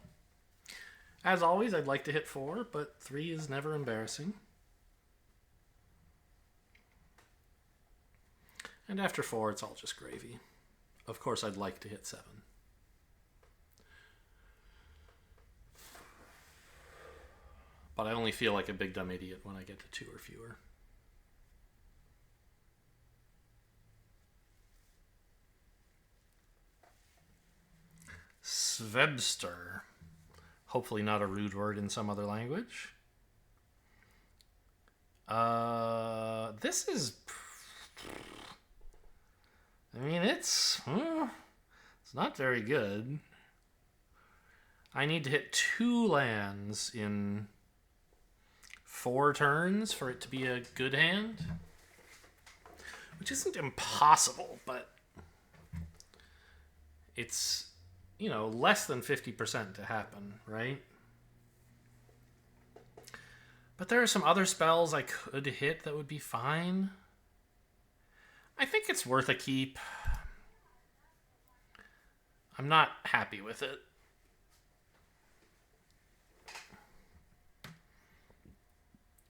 As always, I'd like to hit 4, but 3 is never embarrassing. And after 4, it's all just gravy. Of course, I'd like to hit 7. But I only feel like a big dumb idiot when I get to 2 or fewer. Svebster. Hopefully not a rude word in some other language. This is... I mean, it's not very good. I need to hit 2 lands in 4 turns for it to be a good hand. Which isn't impossible, but it's... you know, less than 50% to happen, right? But there are some other spells I could hit that would be fine. I think it's worth a keep. I'm not happy with it.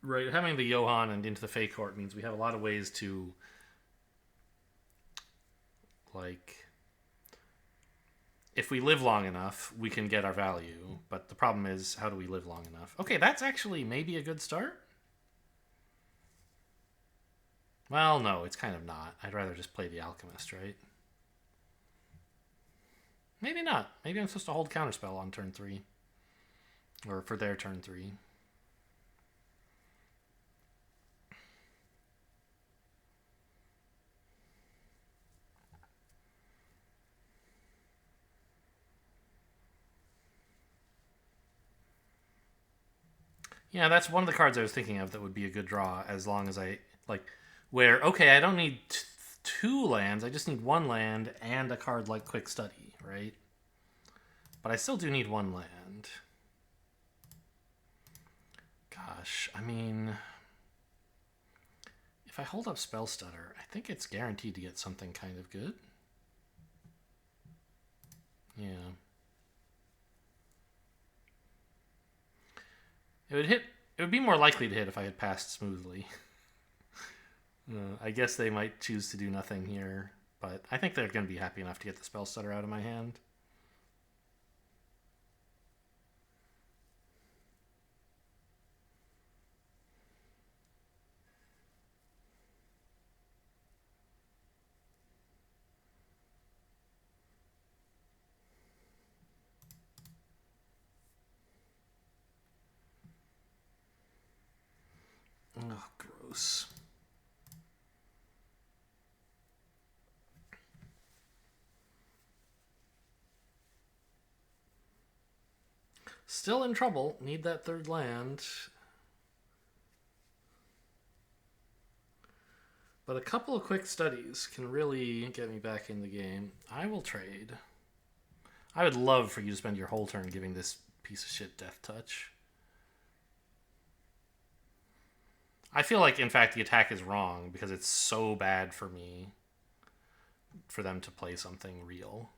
Right, having the Johan and into the Fey Court means we have a lot of ways to, like... if we live long enough, we can get our value. But the problem is, how do we live long enough? Okay, that's actually maybe a good start. Well, no, it's kind of not. I'd rather just play the Alchemist, right? Maybe not. Maybe I'm supposed to hold Counterspell on turn 3. Or for their turn 3. Yeah, that's one of the cards I was thinking of that would be a good draw as long as I, like, where, okay, I don't need 2 lands, I just need 1 land and a card like Quick Study, right? But I still do need 1 land. Gosh, I mean, if I hold up Spell Stutter, I think it's guaranteed to get something kind of good. Yeah. It would hit. It would be more likely to hit if I had passed smoothly. I guess they might choose to do nothing here, but I think they're going to be happy enough to get the Spell Stutter out of my hand. Oh, gross. Still in trouble. Need that 3rd land. But a couple of quick studies can really get me back in the game. I will trade. I would love for you to spend your whole turn giving this piece of shit Death Touch. I feel like, in fact, the attack is wrong because it's so bad for me for them to play something real.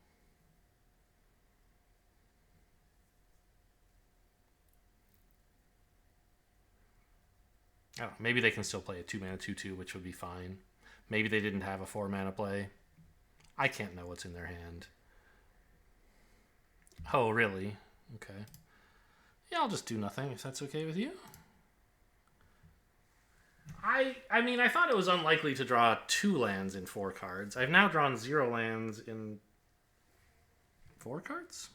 Oh, maybe they can still play a 2-mana 2/2, which would be fine. Maybe they didn't have a 4-mana play. I can't know what's in their hand. Oh, really? Okay. Yeah, I'll just do nothing if that's okay with you. I mean, I thought it was unlikely to draw 2 lands in 4 cards. I've now drawn 0 lands in 4 cards?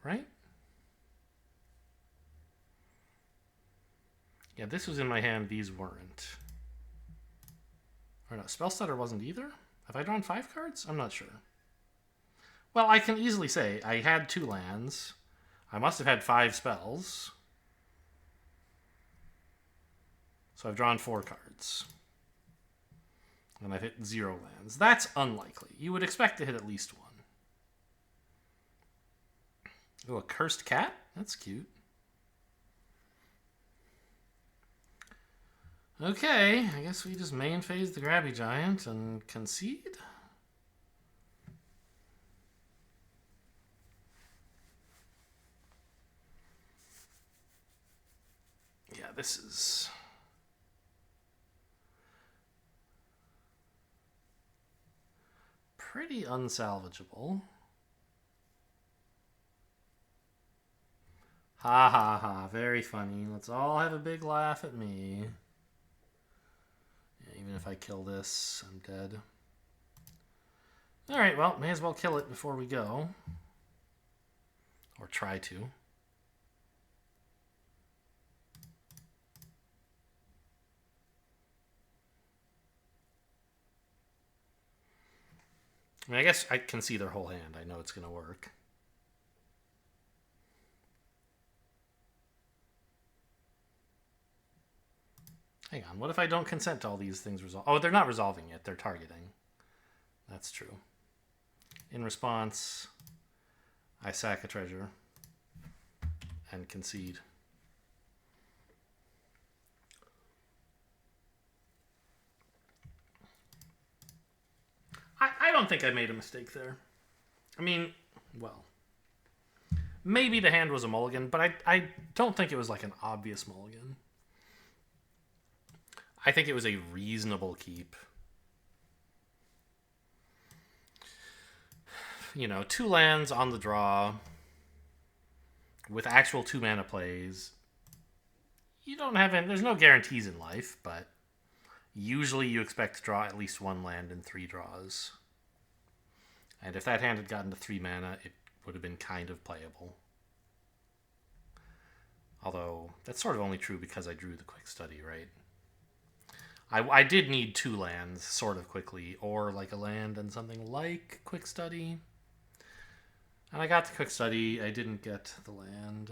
Right? Yeah, this was in my hand, these weren't. Or no, Spellstutter wasn't either? Have I drawn 5 cards? I'm not sure. Well, I can easily say I had 2 lands. I must have had 5 spells. So I've drawn 4 cards. And I've hit 0 lands. That's unlikely. You would expect to hit at least 1. Oh, a cursed cat? That's cute. Okay, I guess we just main phase the Grabby Giant and concede. Yeah, this is... pretty unsalvageable. Ha ha ha, very funny. Let's all have a big laugh at me. Yeah, even if I kill this, I'm dead. Alright, well, may as well kill it before we go. Or try to. I mean, I guess I can see their whole hand. I know it's going to work. Hang on, what if I don't consent to all these things resolve? Oh, they're not resolving yet. They're targeting. That's true. In response, I sack a treasure and concede. I don't think I made a mistake there. I mean, well, maybe the hand was a mulligan, but I don't think it was like an obvious mulligan. I think it was a reasonable keep. You know, 2 lands on the draw with actual 2 mana plays. You don't have any, there's no guarantees in life, but usually you expect to draw at least one land in 3 draws. And if that hand had gotten to 3 mana, it would have been kind of playable. Although, that's sort of only true because I drew the quick study, right? I did need 2 lands sort of quickly, or like a land and something like quick study. And I got the quick study, I didn't get the land.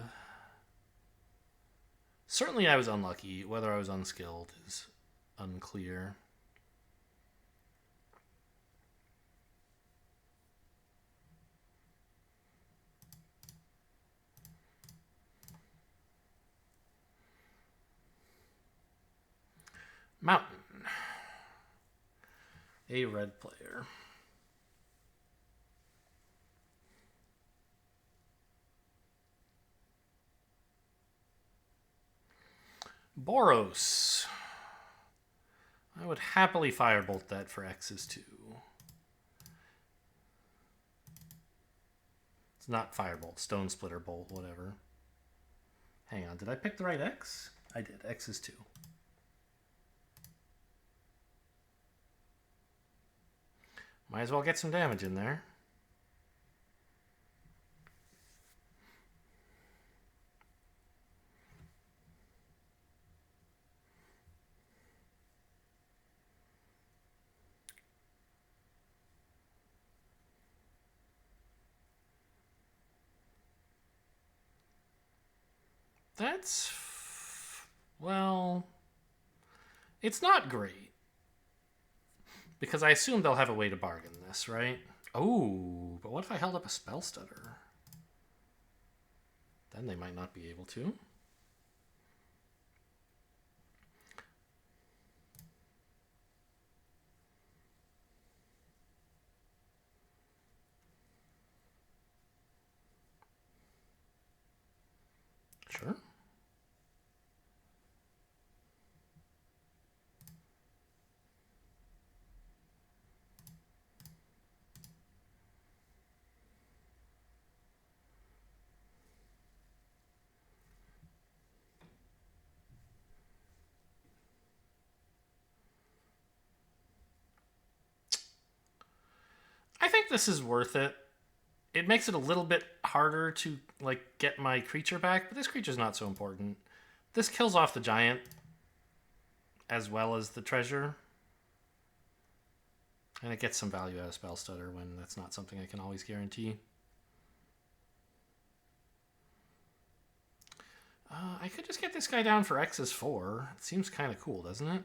Certainly I was unlucky. Whether I was unskilled is unclear. Mountain. A red player. Boros. I would happily firebolt that for X's 2. It's not firebolt, stone splitter bolt, whatever. Hang on, did I pick the right X? I did, X's 2. Might as well get some damage in there. That's... well... it's not great. Because I assume they'll have a way to bargain this, right? Oh, but what if I held up a spell stutter? Then they might not be able to. Sure. I think this is worth it. It makes it a little bit harder to like get my creature back, but this creature's not so important. This kills off the giant as well as the treasure. And it gets some value out of Spell Stutter when that's not something I can always guarantee. I could just get this guy down for X's 4. It seems kind of cool, doesn't it?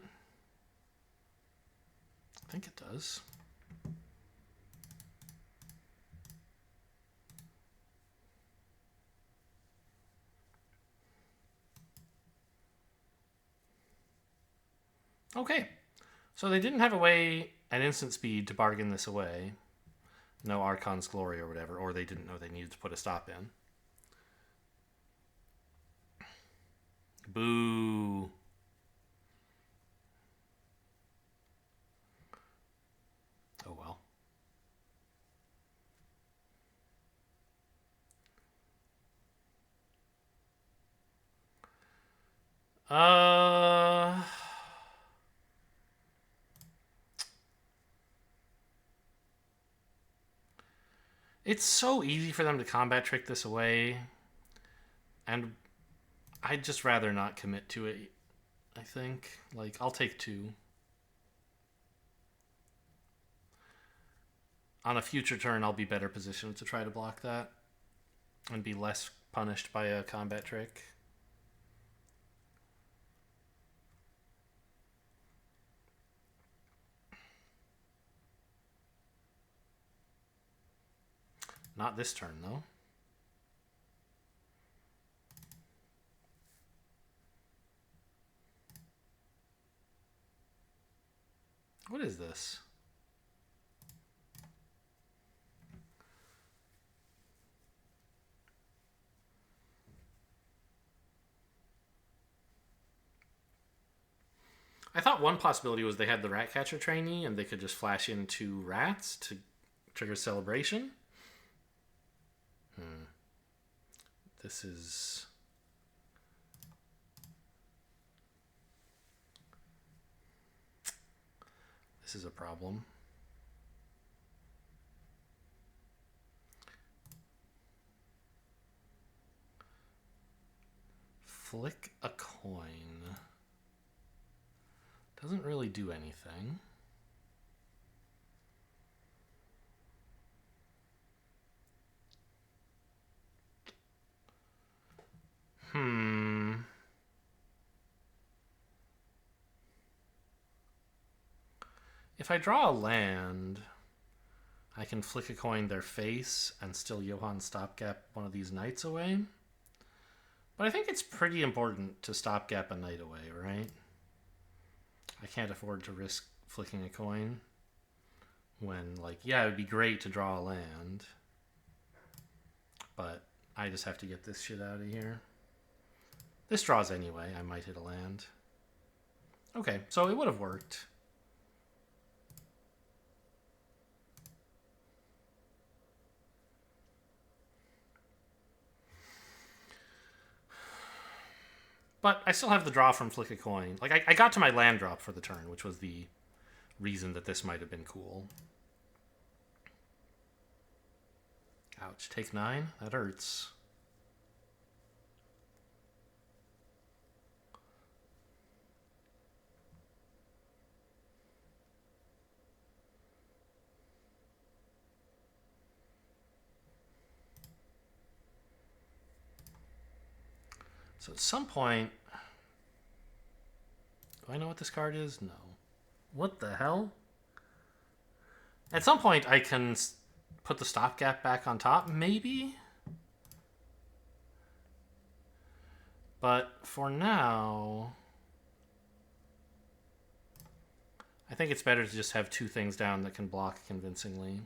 I think it does. Okay, so they didn't have a way at instant speed to bargain this away. No Archon's Glory or whatever, or they didn't know they needed to put a stop in. Boo. Oh well. It's so easy for them to combat trick this away, and I'd just rather not commit to it, I think. Like, I'll take 2. On a future turn, I'll be better positioned to try to block that and be less punished by a combat trick. Not this turn, though. What is this? I thought one possibility was they had the Ratcatcher trainee and they could just flash in 2 rats to trigger Celebration. This is... this is a problem. Flick a coin. Doesn't really do anything. If I draw a land, I can flick a coin their face and still Johann stopgap one of these knights away. But I think it's pretty important to stopgap a knight away, right? I can't afford to risk flicking a coin when, like, yeah, it would be great to draw a land, but I just have to get this shit out of here. This draws anyway. I might hit a land. Okay, so it would have worked. But I still have the draw from flick a coin. Like, I got to my land drop for the turn, which was the reason that this might have been cool. Ouch, take 9? That hurts. So at some point... Do I know what this card is? No. What the hell? At some point I can put the stopgap back on top, maybe? But for now... I think it's better to just have 2 things down that can block convincingly.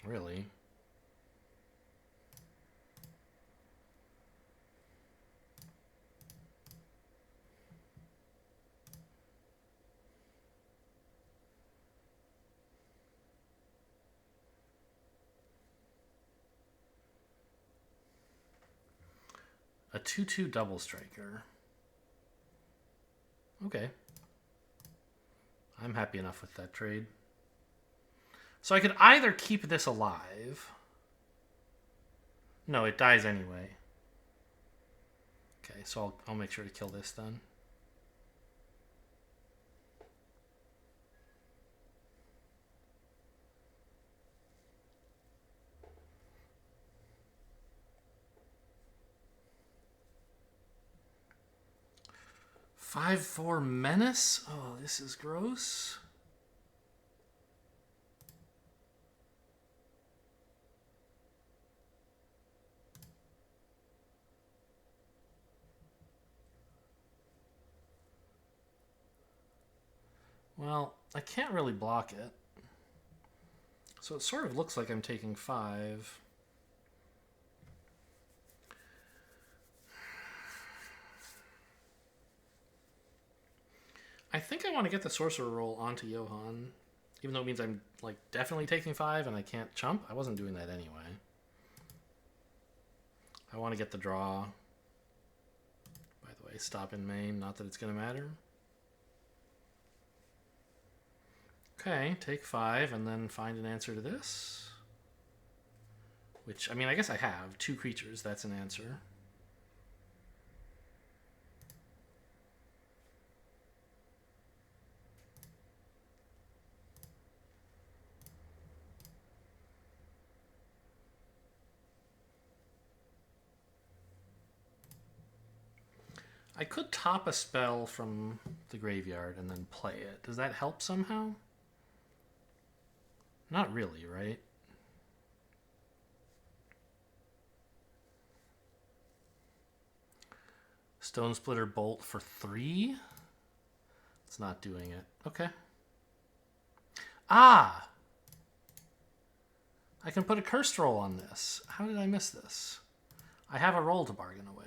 Really? A 2/2 double striker. Okay. I'm happy enough with that trade. So I could either keep this alive. No, it dies anyway. Okay, so I'll make sure to kill this then. Five, 4 menace? Oh, this is gross. Well, I can't really block it. So it sort of looks like I'm taking 5. I think I want to get the sorcerer roll onto Johann, even though it means I'm like definitely taking 5 and I can't chump. I wasn't doing that anyway. I want to get the draw. By the way, stop in main, not that it's going to matter. Okay, take 5 and then find an answer to this. Which, I mean, I guess I have 2 creatures. That's an answer. I could top a spell from the graveyard and then play it. Does that help somehow? Not really, right? Stone Splitter Bolt for 3? It's not doing it. Okay. Ah! I can put a cursed roll on this. How did I miss this? I have a roll to bargain away.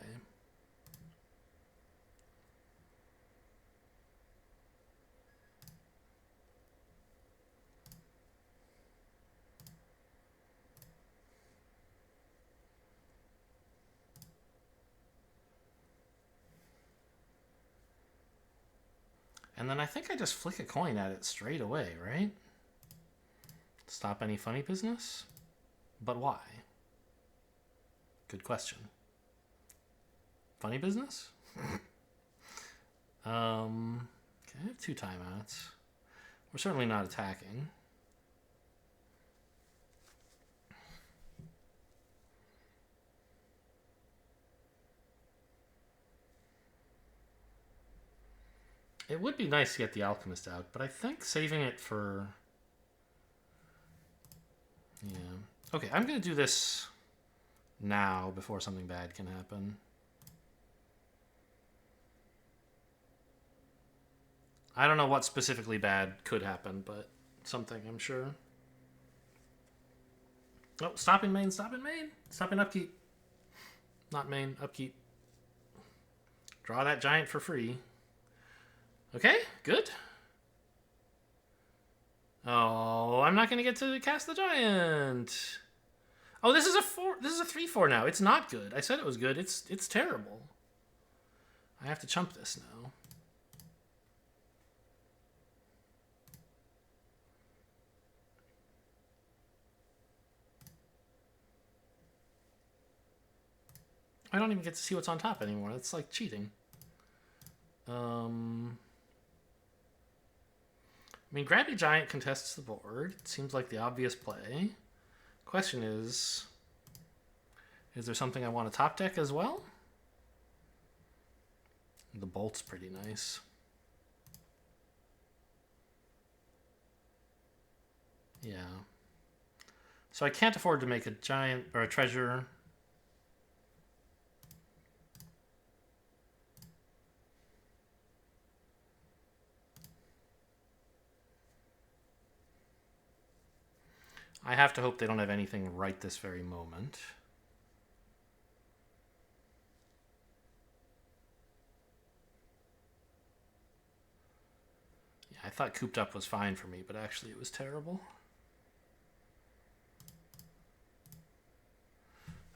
And then I think I just flick a coin at it straight away, right? Stop any funny business? But why? Good question. Funny business? Okay, I have 2 timeouts. We're certainly not attacking. It would be nice to get the Alchemist out, but I think saving it for... Yeah. Okay, I'm going to do this now before something bad can happen. I don't know what specifically bad could happen, but something, I'm sure. Oh, stop in main, stop in main. Stop in upkeep. Not main, upkeep. Draw that giant for free. Okay, good. Oh, I'm not going to get to cast the giant. Oh, this is a 4. This is a 3/4 now. It's not good. I said it was good. It's terrible. I have to chump this now. I don't even get to see what's on top anymore. That's like cheating. I mean, Grabby Giant contests the board. It seems like the obvious play. Question is there something I want to top deck as well? The bolt's pretty nice. Yeah. So I can't afford to make a giant or a treasure. I have to hope they don't have anything right this very moment. Yeah, I thought cooped up was fine for me, but actually it was terrible.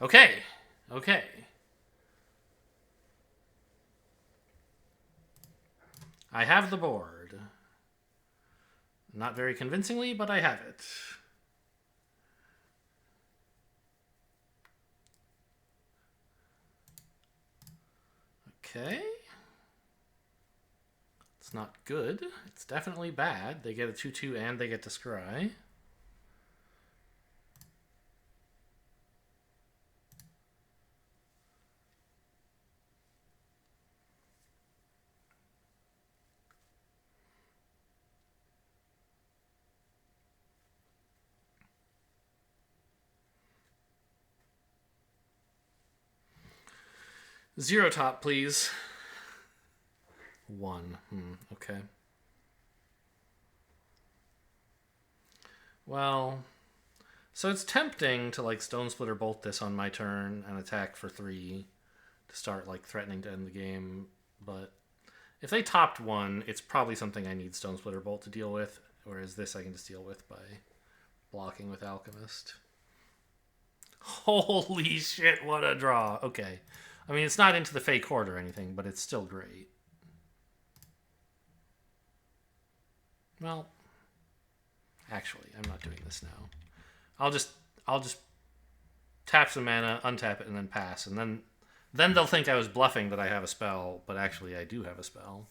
Okay. Okay. I have the board. Not very convincingly, but I have it. Okay. It's not good. It's definitely bad. They get a 2/2 and they get to scry. Zero top, please. 1. Okay. Well, so it's tempting to like Stone Splitter Bolt this on my turn and attack for 3 to start like threatening to end the game, but if they topped 1, it's probably something I need Stone Splitter Bolt to deal with, whereas this I can just deal with by blocking with Alchemist. Holy shit, what a draw. Okay. I mean, it's not into the fake horde or anything, but it's still great. Well, actually, I'm not doing this now. I'll just tap some mana, untap it, and then pass. And then they'll think I was bluffing that I have a spell, but actually I do have a spell.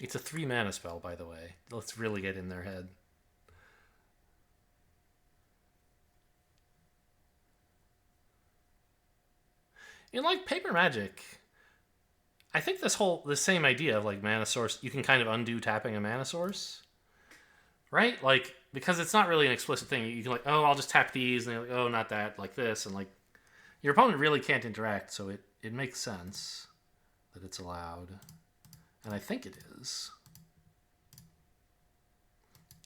It's a 3 mana spell, by the way. Let's really get in their head. In like Paper Magic, I think the same idea of like mana source, you can kind of undo tapping a mana source, right? Like, because it's not really an explicit thing. You can like, oh, I'll just tap these, and you're like, oh, not that, like this, and like your opponent really can't interact, so it makes sense that it's allowed. And I think it is.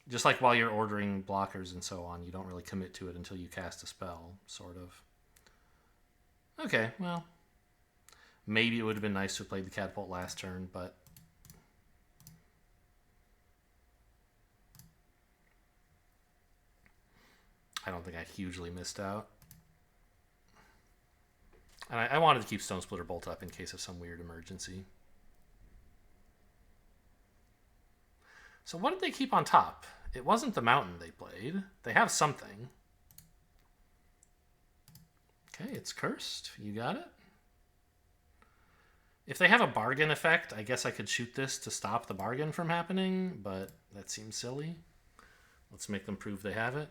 Just like while you're ordering blockers and so on, you don't really commit to it until you cast a spell, sort of. Okay, well, maybe it would have been nice to have played the Catapult last turn, but I don't think I hugely missed out. And I wanted to keep Stone Splitter Bolt up in case of some weird emergency. So what did they keep on top? It wasn't the mountain they played. They have something. Okay, it's cursed. You got it. If they have a bargain effect, I guess I could shoot this to stop the bargain from happening, but that seems silly. Let's make them prove they have it.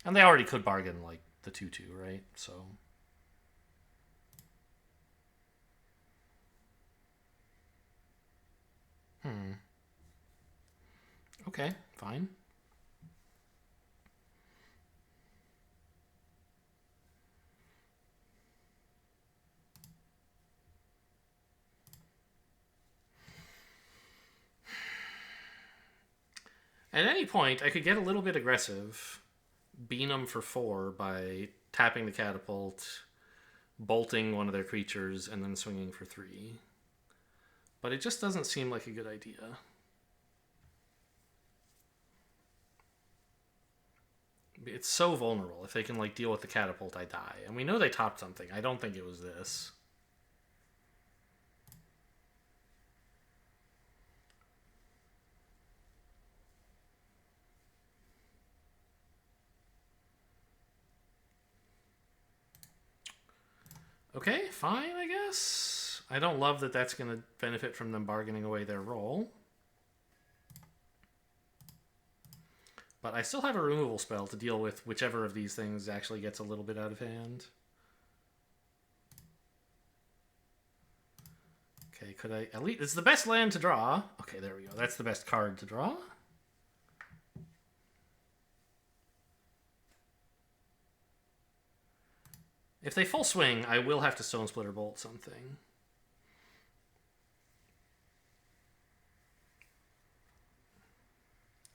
And they already could bargain like the 2/2, right? So okay, fine. At any point, I could get a little bit aggressive, bean them for 4 by tapping the catapult, bolting one of their creatures, and then swinging for 3. But it just doesn't seem like a good idea. It's so vulnerable. If they can like deal with the catapult, I die. And we know they topped something. I don't think it was this. Okay, fine, I guess. I don't love that that's going to benefit from them bargaining away their roll. But I still have a removal spell to deal with whichever of these things actually gets a little bit out of hand. Okay, could I... At least, it's the best land to draw. Okay, there we go. That's the best card to draw. If they full swing, I will have to Stone Splitter Bolt something.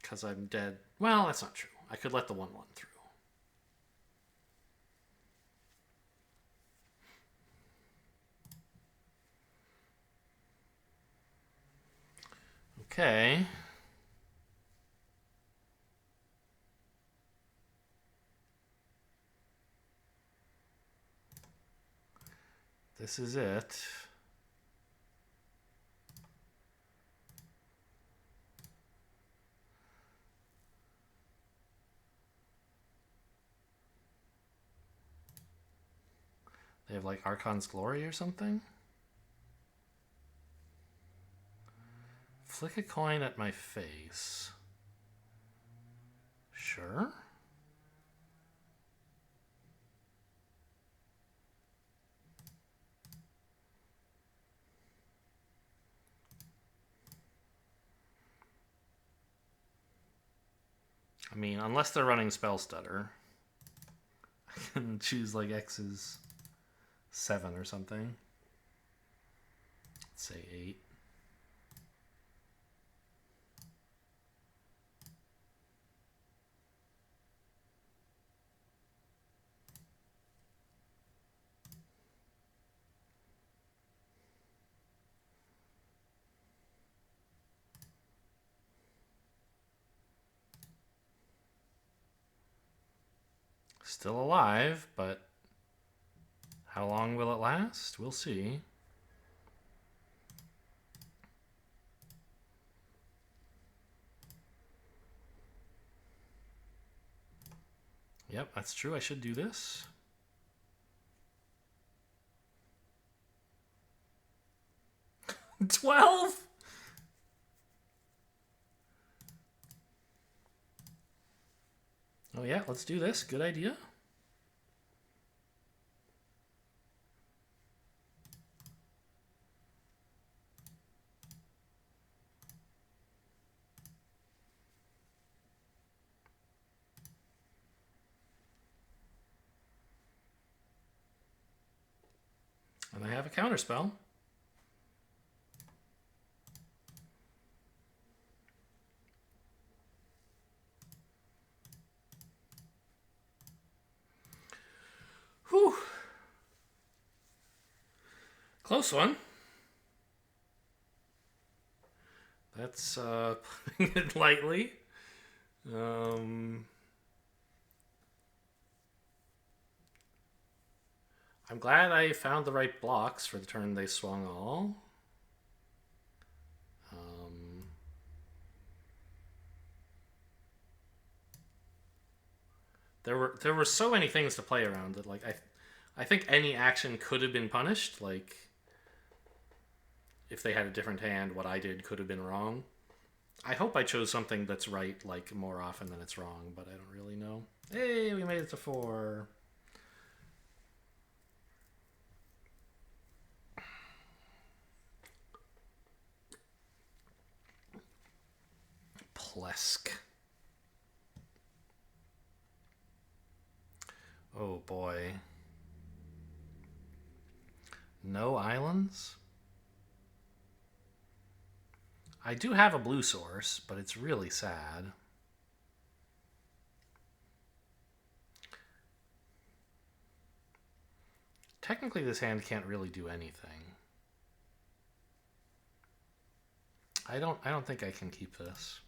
Because I'm dead. Well, that's not true. I could let the 1/1 through. Okay. This is it. They have like Archon's Glory or something? Flick a coin at my face. Sure. I mean, unless they're running Spell Stutter, I can choose like X's 7 or something. Let's say 8. Still alive, but how long will it last? We'll see. Yep, that's true. I should do this. $12? Oh yeah, let's do this. Good idea. And I have a counterspell. Whew. Close one. That's putting it lightly. I'm glad I found the right blocks for the turn they swung all. There were so many things to play around that I think any action could have been punished. Like if they had a different hand, what I did could have been wrong. I hope I chose something that's right like more often than it's wrong, but I don't really know. Hey, we made it to 4. Plesk. Oh boy. No islands? I do have a blue source, but it's really sad. Technically, this hand can't really do anything. I don't think I can keep this.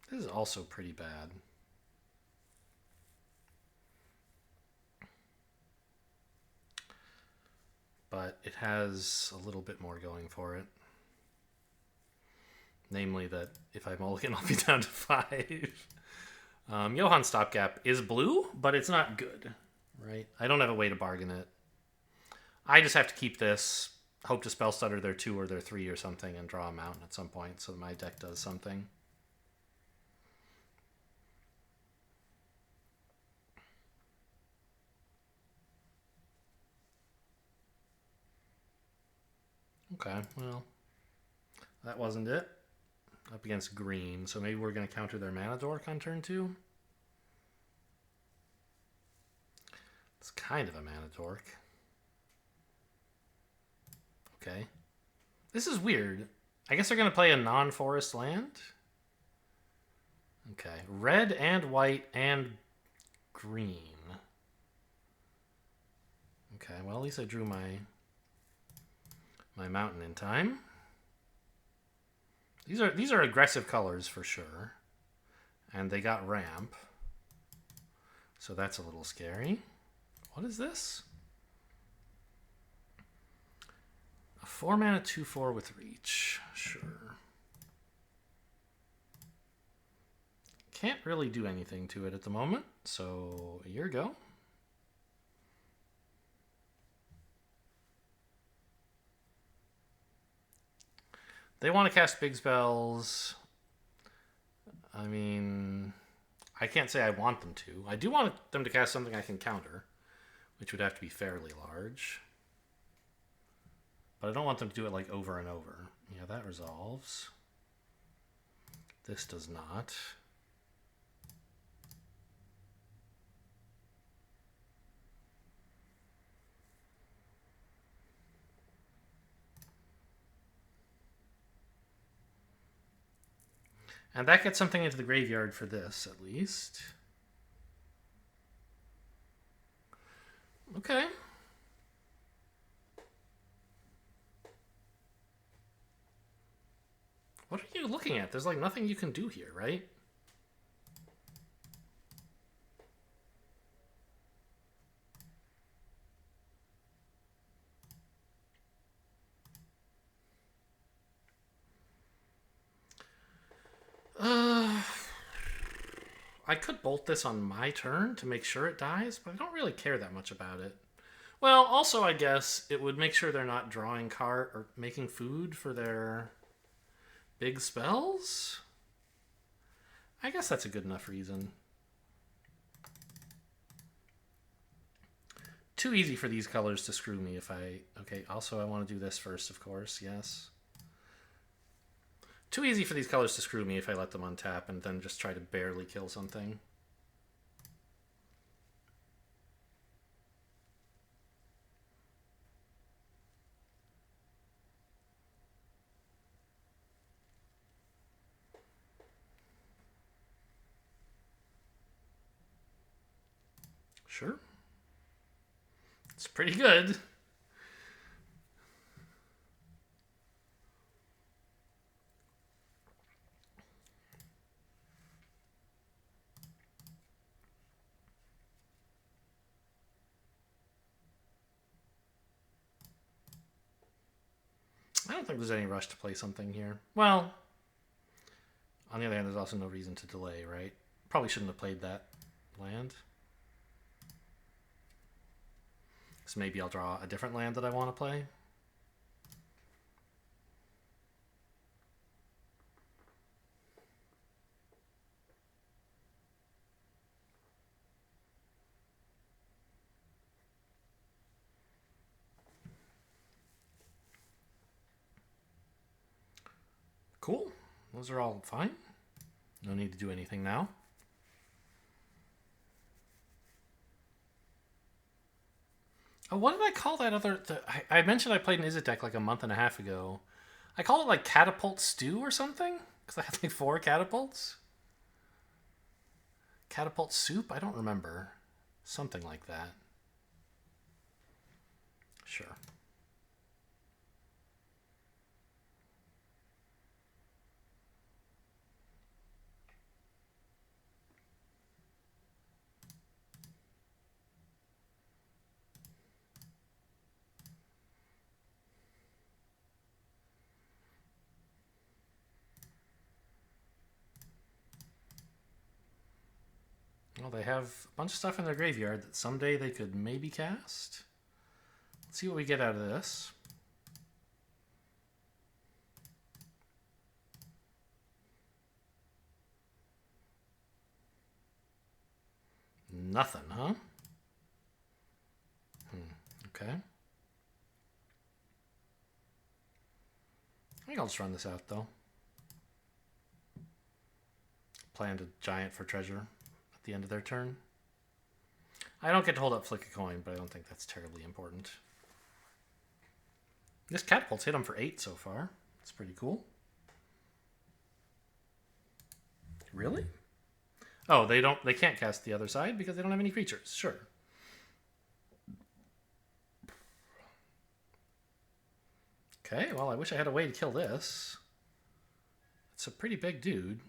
This is also pretty bad. But it has a little bit more going for it. Namely that if I mulligan, I'll be down to 5. Johan's stopgap is blue, but it's not good, right? I don't have a way to bargain it. I just have to keep this, hope to spell stutter their 2 or their 3 or something, and draw a mountain at some point so that my deck does something. Okay, well, that wasn't it. Up against green, so maybe we're going to counter their mana dork on turn 2. It's kind of a mana dork. Okay. This is weird. I guess they're going to play a non-forest land. Okay. Red and white and green. Okay, well, at least I drew my mountain in time. These are aggressive colors for sure. And they got ramp. So that's a little scary. What is this? A 4 mana 2/4 with reach. Sure. Can't really do anything to it at the moment, so a year go. They want to cast big spells. I mean, I can't say I want them to. I do want them to cast something I can counter, which would have to be fairly large. But I don't want them to do it like over and over. Yeah, that resolves. This does not. And that gets something into the graveyard for this, at least. Okay. What are you looking at? There's like nothing you can do here, right? I could bolt this on my turn to make sure it dies, but I don't really care that much about it. Well, also, I guess it would make sure they're not drawing card or making food for their big spells. I guess that's a good enough reason. Too easy for these colors to screw me if I... Okay, also I want to do this first, of course, yes. Too easy for these colors to screw me if I let them untap and then just try to barely kill something. Sure. It's pretty good. don't think there's any rush to play something here. Well, on the other hand, there's also no reason to delay, right? Probably shouldn't have played that land. So maybe I'll draw a different land that I want to play. Cool. Those are all fine. No need to do anything now. Oh, what did I call that other... I mentioned I played an Izzet deck like a month and a half ago. I called it like Catapult Stew or something? Because I had like 4 catapults. Catapult Soup? I don't remember. Something like that. Sure. Well, they have a bunch of stuff in their graveyard that someday they could maybe cast. Let's see what we get out of this. Nothing, huh? Okay. I think I'll just run this out, though. Planned a giant for treasure at the end of their turn. I don't get to hold up Flick a Coin, but I don't think that's terribly important. This catapult's hit them for 8 so far. It's pretty cool. Really? Oh, they can't cast the other side because they don't have any creatures. Sure. Okay, well, I wish I had a way to kill this. It's a pretty big dude.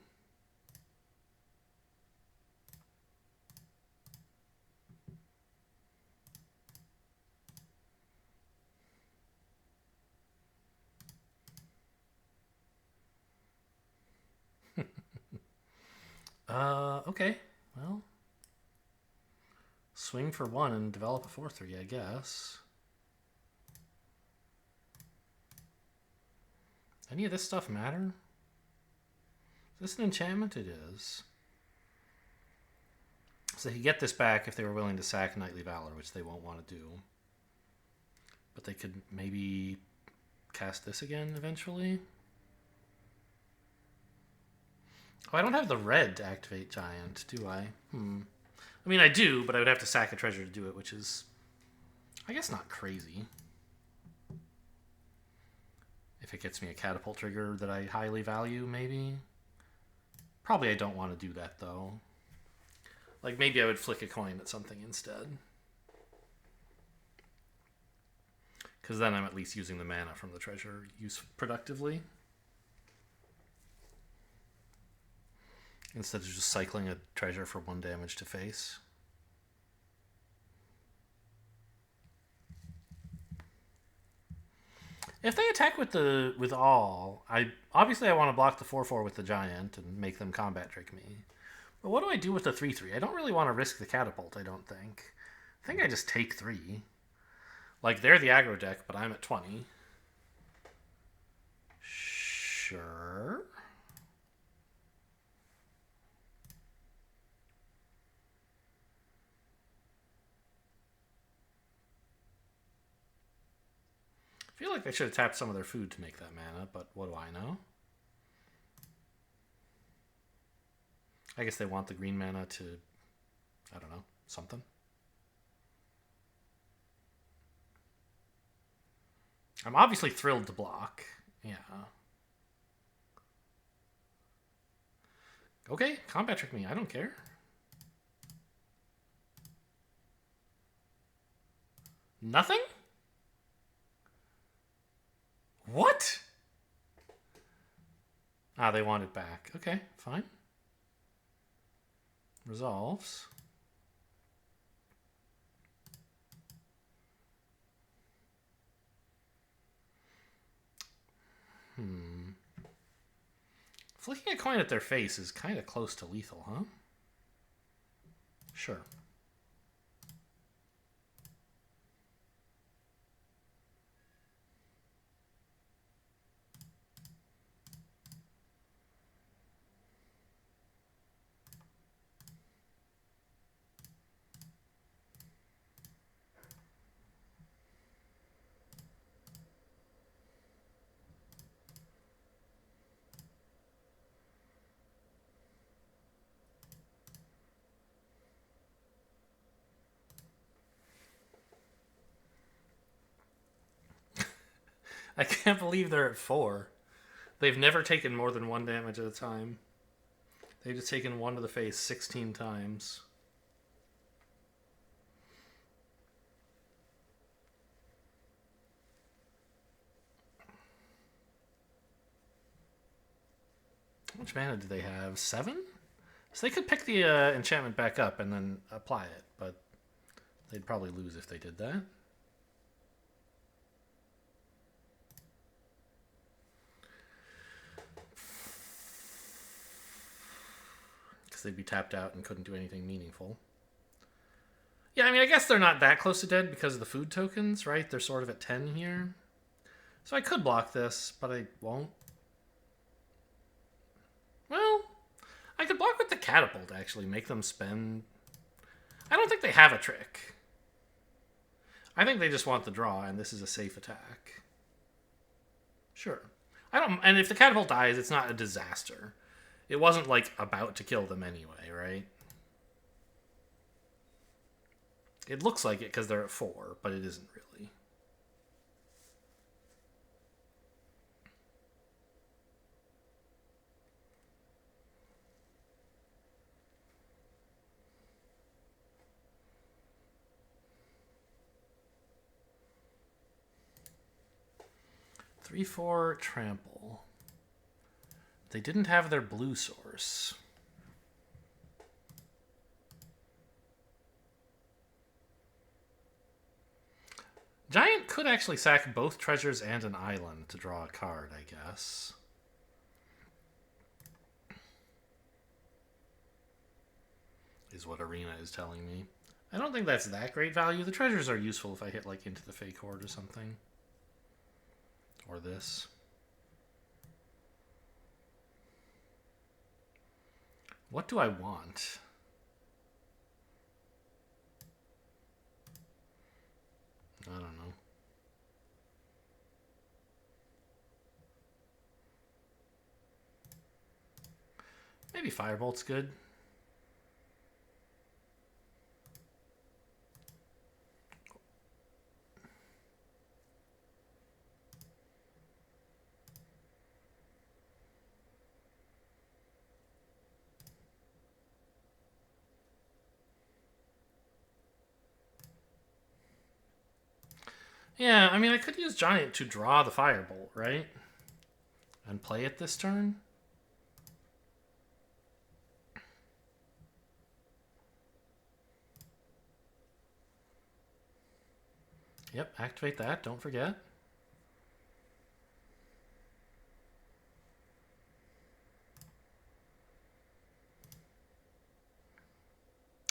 Okay. Well, swing for 1 and develop a 4/3, I guess. Any of this stuff matter? Is this an enchantment? It is. So they could get this back if they were willing to sack Knightly Valor, which they won't want to do. But they could maybe cast this again eventually. Oh, I don't have the red to activate Giant, do I? I mean, I do, but I would have to sack a treasure to do it, which is, I guess, not crazy. If it gets me a catapult trigger that I highly value, maybe. Probably I don't want to do that, though. Like, maybe I would flick a coin at something instead. Because then I'm at least using the mana from the treasure productively. Instead of just cycling a treasure for 1 damage to face. If they attack with all, I want to block the 4/4 with the giant and make them combat trick me. But what do I do with the 3/3? I don't really want to risk the catapult, I don't think. I think I just take 3. Like, they're the aggro deck, but I'm at 20. Sure. I feel like they should have tapped some of their food to make that mana, but what do I know? I guess they want the green mana to, I don't know, something. I'm obviously thrilled to block. Yeah. Okay, combat trick me. I don't care. Nothing? What? Ah, they want it back. Okay, fine. Resolves. Flicking a coin at their face is kind of close to lethal, huh? Sure. I can't believe they're at 4. They've never taken more than 1 damage at a time. They've just taken 1 to the face 16 times. How much mana do they have? 7? So they could pick the enchantment back up and then apply it, but they'd probably lose if they did that. Because they'd be tapped out and couldn't do anything meaningful. Yeah, I mean, I guess they're not that close to dead because of the food tokens, right? They're sort of at 10 here. So I could block this, but I won't. Well, I could block with the catapult, actually. Make them spend... I don't think they have a trick. I think they just want the draw, and this is a safe attack. Sure. And if the catapult dies, it's not a disaster. It wasn't, like, about to kill them anyway, right? It looks like it because they're at 4, but it isn't really. Three, 4, trample. They didn't have their blue source. Giant could actually sack both treasures and an island to draw a card, I guess. Is what Arena is telling me. I don't think that's that great value. The treasures are useful if I hit like into the fake horde or something. Or this. What do I want? I don't know. Maybe Firebolt's good. Yeah, I mean, I could use Giant to draw the Firebolt, right? And play it this turn. Yep, activate that, don't forget.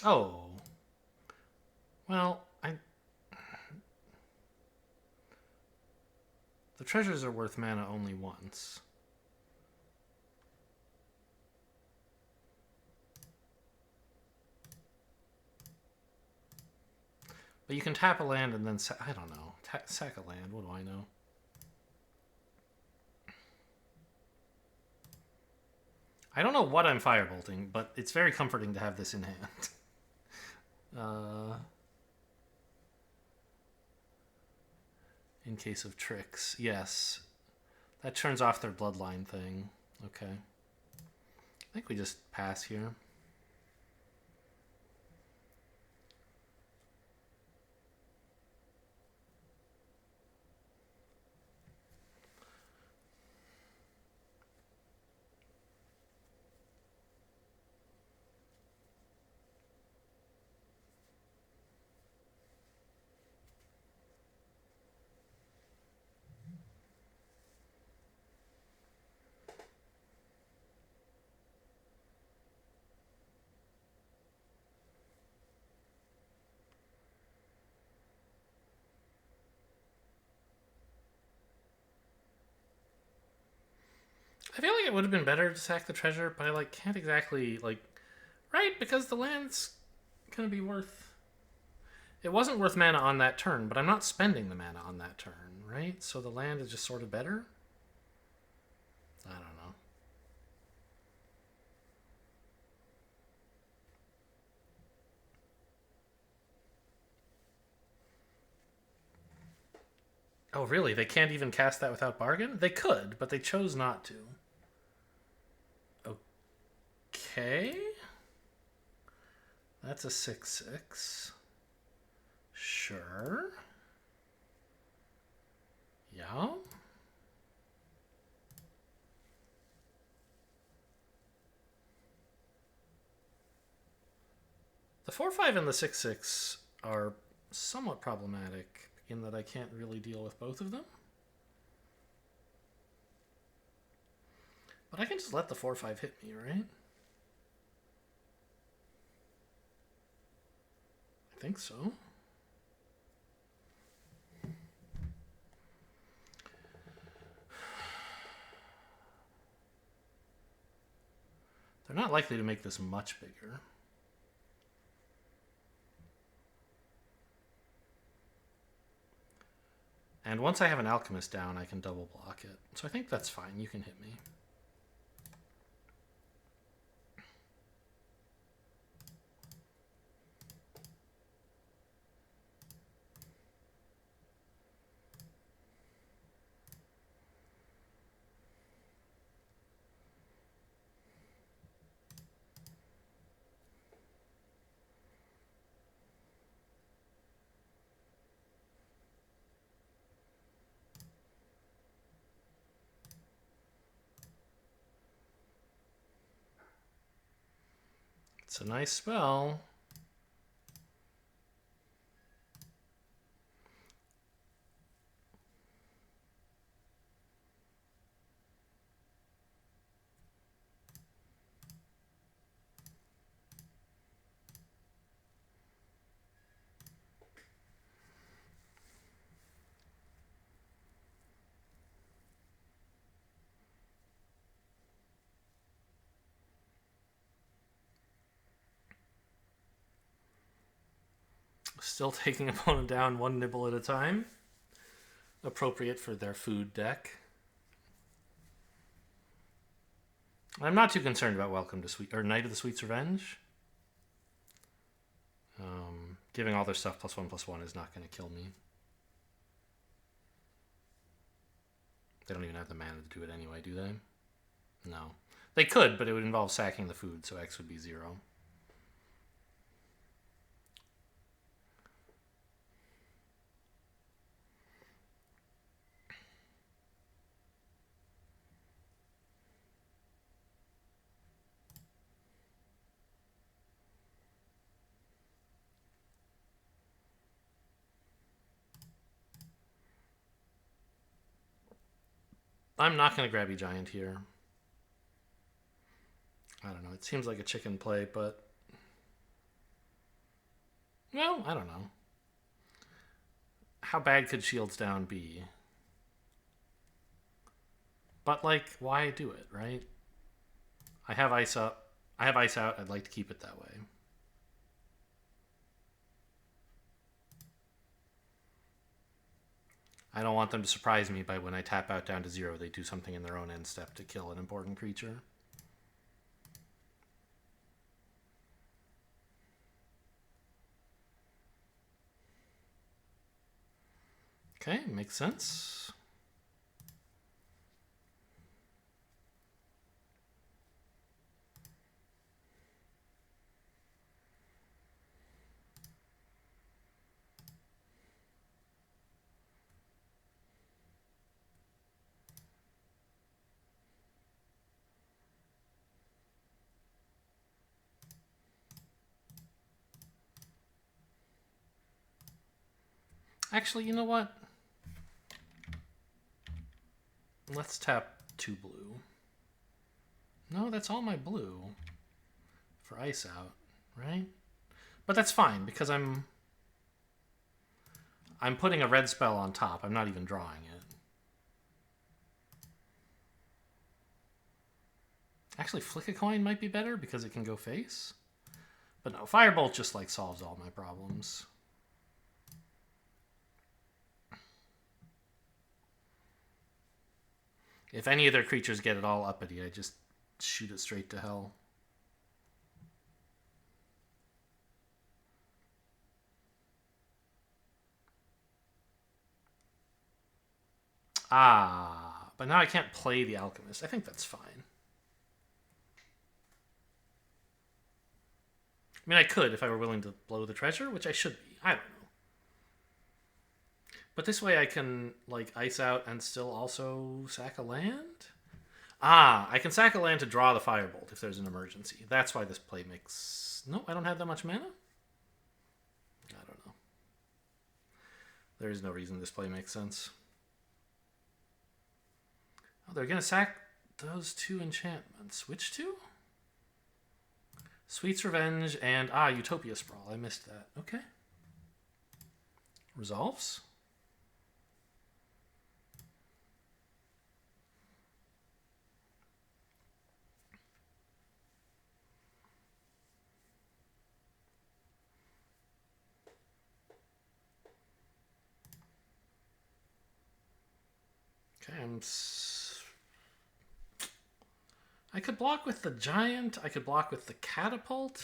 Oh. Well, the treasures are worth mana only once. But you can tap a land and then... I don't know. Sack a land, what do I know? I don't know what I'm firebolting, but it's very comforting to have this in hand. In case of tricks, yes. That turns off their bloodline thing. Okay. I think we just pass here. think it would have been better to sack the treasure, but I like can't exactly like right because the land's gonna be worth. It wasn't worth mana on that turn, but I'm not spending the mana on that turn, right? So the land is just sort of better. I don't know. Oh, really? They can't even cast that without bargain? They could, but they chose not to. Okay. That's a 6/6. Sure. Yeah. The 4/5 and the 6/6 are somewhat problematic in that I can't really deal with both of them. But I can just let the 4/5 hit me, right? I think so. They're not likely to make this much bigger. And once I have an alchemist down, I can double block it. So I think that's fine. You can hit me. It's a nice spell. Still taking opponent down one nibble at a time. Appropriate for their food deck. I'm not too concerned about Welcome to Sweet or Night of the Sweet's Revenge. Giving all their stuff +1/+1 is not going to kill me. They don't even have the mana to do it anyway, do they? No. They could, but it would involve sacking the food, so X would be 0. I'm not going to grab you giant here. I don't know. It seems like a chicken play, but... Well, I don't know. How bad could shields down be? But, like, why do it, right? I have ice up. I have ice out. I'd like to keep it that way. I don't want them to surprise me by when I tap out down to 0, they do something in their own end step to kill an important creature. Okay, makes sense. Actually, you know what? Let's tap 2 blue. No, that's all my blue for ice out, right? But that's fine because I'm putting a red spell on top. I'm not even drawing it. Actually, Flick a Coin might be better because it can go face. But no, Firebolt just like solves all my problems. If any of their creatures get it all uppity, I just shoot it straight to hell. Ah, but now I can't play the Alchemist. I think that's fine. I mean, I could if I were willing to blow the treasure, which I should be. I don't know. But this way I can, like, ice out and still also sack a land? Ah, I can sack a land to draw the Firebolt if there's an emergency. That's why this play makes... No, I don't have that much mana? I don't know. There is no reason this play makes sense. Oh, they're going to sack those two enchantments. Which two? Sweet's Revenge and, Utopia Sprawl. I missed that. Okay. Resolves. Okay, I could block with the Giant. I could block with the Catapult.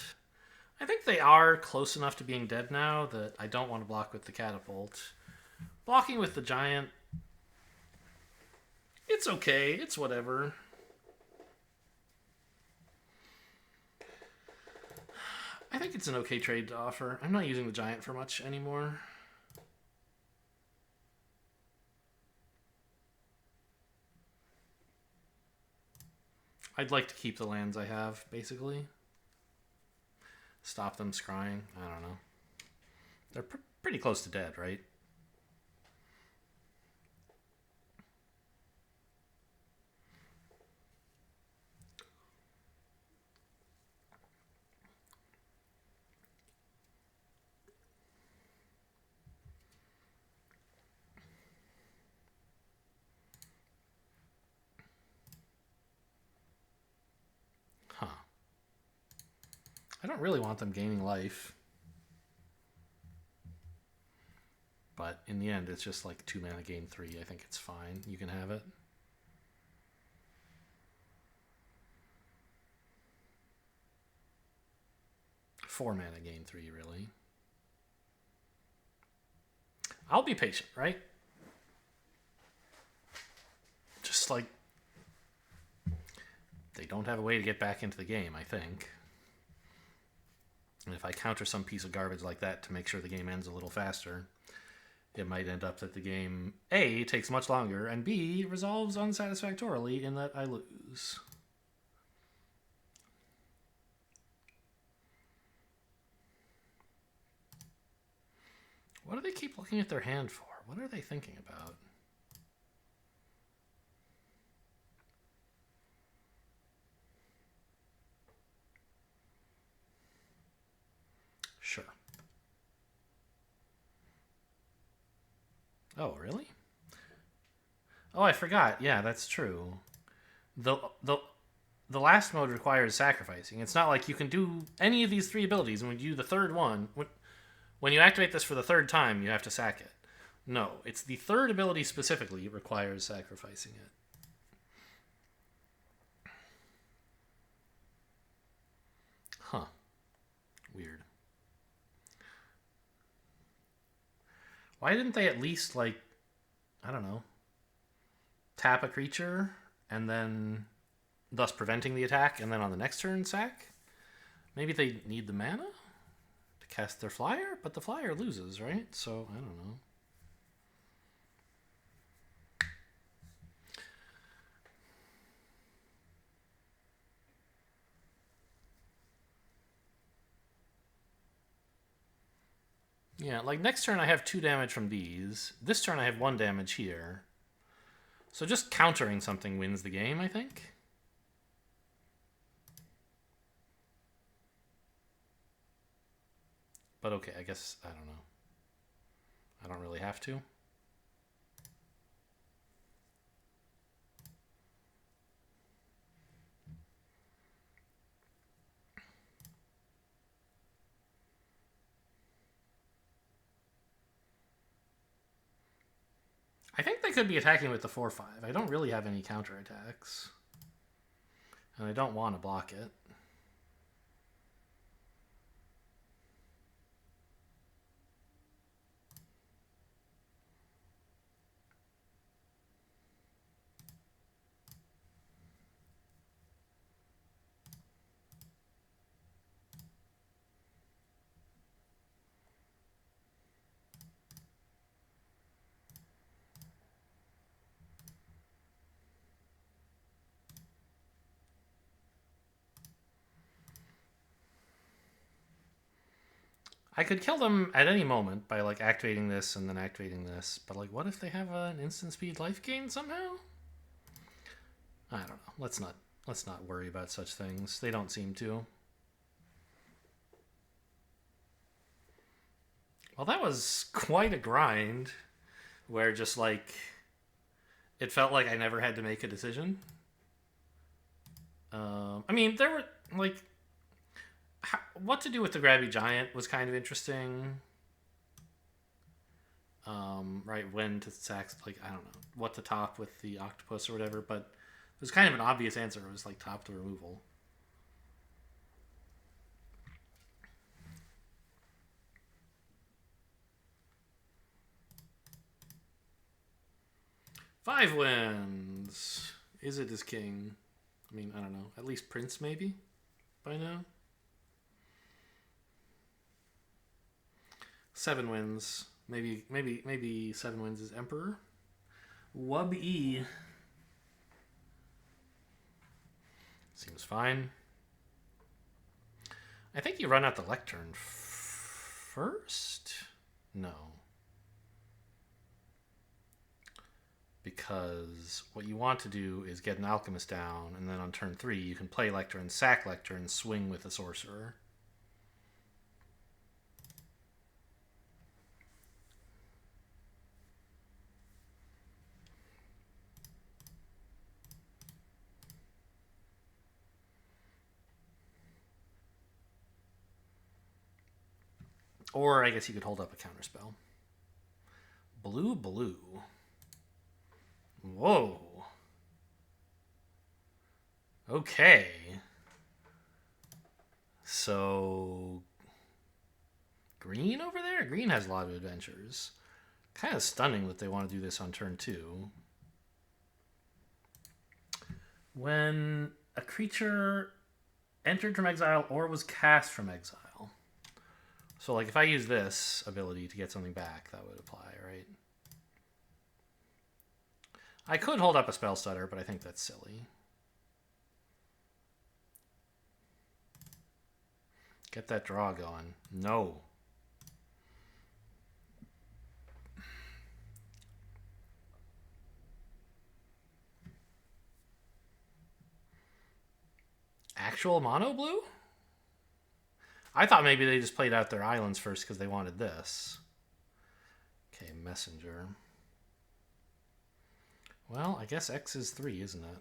I think they are close enough to being dead now that I don't want to block with the Catapult. Blocking with the Giant, it's okay. It's whatever. I think it's an okay trade to offer. I'm not using the Giant for much anymore. I'd like to keep the lands I have, basically. Stop them scrying. I don't know. They're pretty close to dead, right? Huh. I don't really want them gaining life. But in the end, it's just like 2 mana gain 3. I think it's fine. You can have it. Four mana gain 3, really. I'll be patient, right? Just like... They don't have a way to get back into the game, I think. And if I counter some piece of garbage like that to make sure the game ends a little faster, it might end up that the game, A, takes much longer, and B, resolves unsatisfactorily in that I lose. What do they keep looking at their hand for? What are they thinking about? Sure. Oh, really? Oh, I forgot. Yeah, that's true. The last mode requires sacrificing. It's not like you can do any of these 3 abilities, and when you do the third one, when you activate this for the 3rd time, you have to sack it. No, it's the 3rd ability specifically requires sacrificing it. Huh. Weird. Why didn't they at least, like, I don't know, tap a creature and then thus preventing the attack, and then on the next turn sack? Maybe they need the mana to cast their flyer, but the flyer loses, right? So, I don't know. Yeah, like next turn I have 2 damage from these. This turn I have 1 damage here. So just countering something wins the game, I think. But okay, I guess, I don't know. I don't really have to. could be attacking with the 4/5. I don't really have any counterattacks. And I don't want to block it. I could kill them at any moment by like activating this and then activating this, but like what if they have an instant speed life gain somehow? I don't know. Let's not worry about such things. They don't seem to. Well, that was quite a grind where just like it felt like I never had to make a decision. I mean, there were like what to do with the grabby giant was kind of interesting. Right, when to sack, like, I don't know, what to top with the octopus or whatever, but it was kind of an obvious answer. It was like top to removal. Five wins. Is it his king? I mean, I don't know. At least Prince, maybe, by now. 7 wins. Maybe 7 wins is Emperor. WOE. Seems fine. I think you run out the lectern first? No. Because what you want to do is get an alchemist down, and then on turn 3 you can play lectern, sack lectern, swing with a sorcerer. Or I guess you could hold up a counterspell. Blue. Whoa. Okay. So green over there? Green has a lot of adventures. Kind of stunning that they want to do this on turn 2. When a creature entered from exile or was cast from exile. So, like, if I use this ability to get something back, that would apply, right? I could hold up a spell stutter, but I think that's silly. Get that draw going. No. Actual mono blue? I thought maybe they just played out their islands first because they wanted this. Okay, messenger. Well, I guess X is 3, isn't it?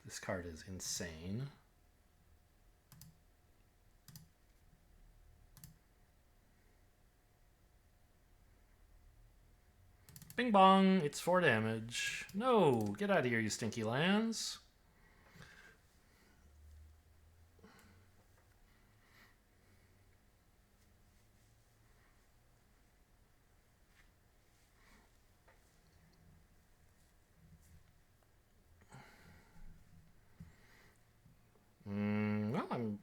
This card is insane. Bing bong, it's 4 damage. No, get out of here, you stinky lands. Well,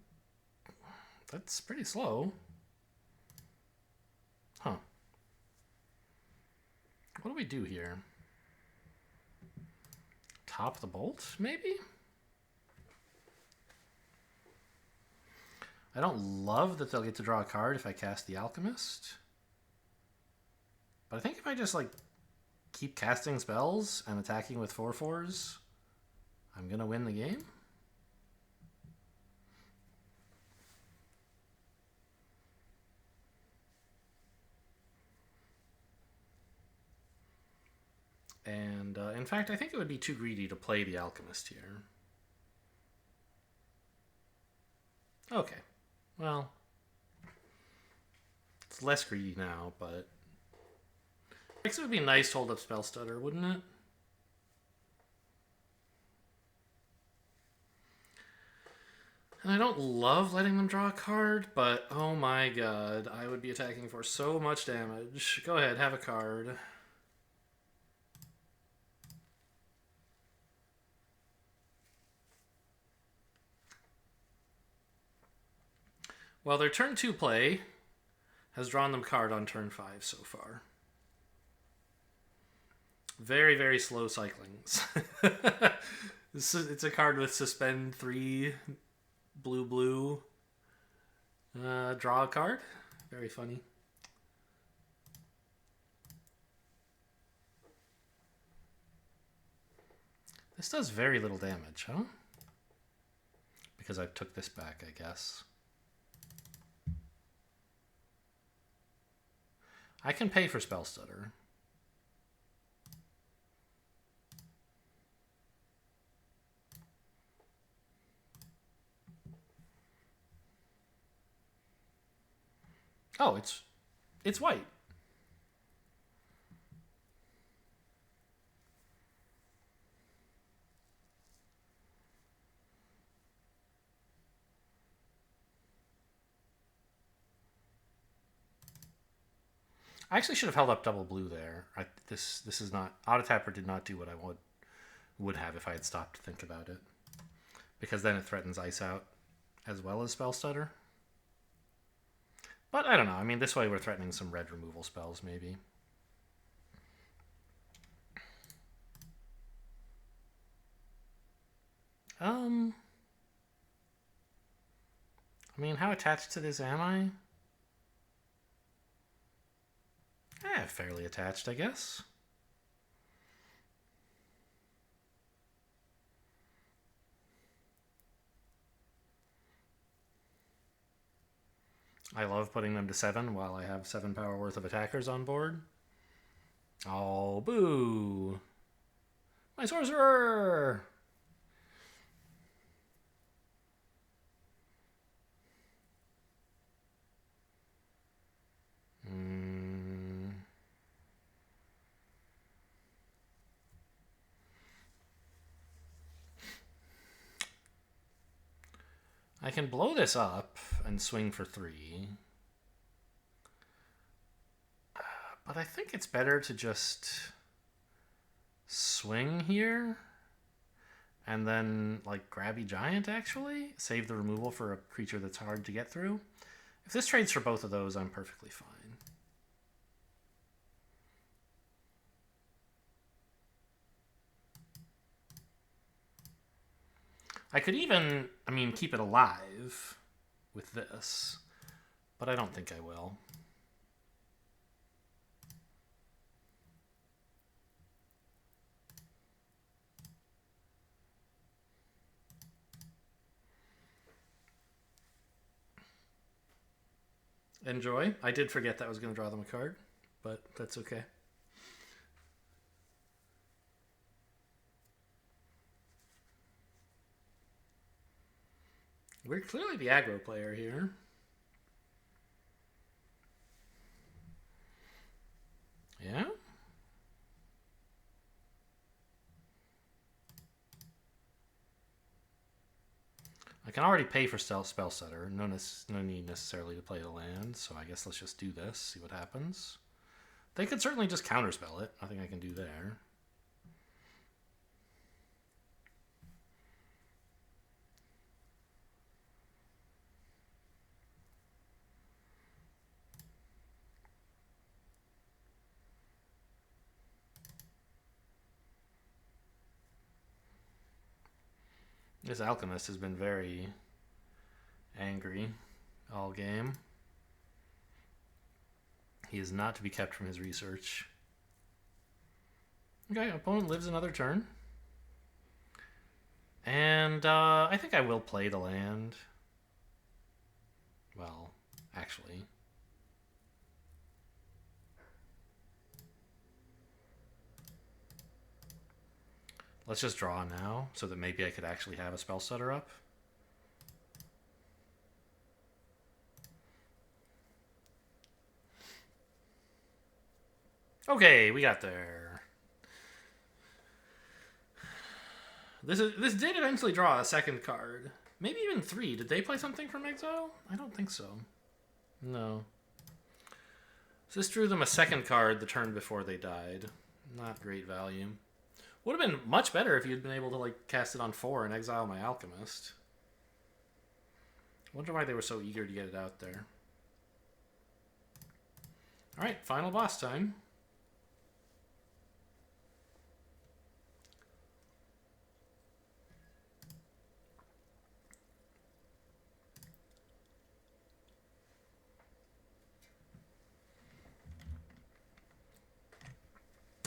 that's pretty slow. Huh. What do we do here? Top the bolt, maybe? I don't love that they'll get to draw a card if I cast the Alchemist. But I think if I just, like, keep casting spells and attacking with 4/4s, I'm going to win the game. And, in fact, I think it would be too greedy to play the Alchemist here. Okay. Well, it's less greedy now, but It would be nice to hold up Spell Stutter, wouldn't it? And I don't love letting them draw a card, but oh my god, I would be attacking for so much damage. Go ahead, have a card. Well, their turn 2 play has drawn them card on turn 5 so far. Very, very slow cyclings. It's a card with suspend 3, blue, draw a card. Very funny. This does very little damage, huh? Because I took this back, I guess. I can pay for Spell Stutter. Oh, it's white. I actually should have held up double blue there. This is not... Auto Tapper did not do what I would have if I had stopped to think about it. Because then it threatens Ice Out as well as Spell Stutter. But I don't know. I mean, this way we're threatening some red removal spells, maybe. I mean, how attached to this am I? Fairly attached, I guess. I love putting them to 7 while I have 7 power worth of attackers on board. Oh, boo! My sorcerer! I can blow this up and swing for 3. But I think it's better to just swing here and then like Grabby Giant, actually. Save the removal for a creature that's hard to get through. If this trades for both of those, I'm perfectly fine. I could even, I mean, keep it alive with this, but I don't think I will. Enjoy. I did forget that I was going to draw them a card, but that's okay. We're clearly the aggro player here. Yeah? I can already pay for Spell Stutter. No need necessarily to play the land, so I guess let's just do this, see what happens. They could certainly just counterspell it. Nothing I can do there. This Alchemist has been very angry all game. He is not to be kept from his research. Okay, opponent lives another turn. And I think I will play the land. Well, actually. Let's just draw now, so that maybe I could actually have a Spell Stutter up. Okay, we got there. This did eventually draw a second card. Maybe even 3. Did they play something from exile? I don't think so. No. So this drew them a second card the turn before they died. Not great value. Would have been much better if you'd been able to like cast it on 4 and exile my Alchemist. Wonder why they were so eager to get it out there. Alright, final boss time.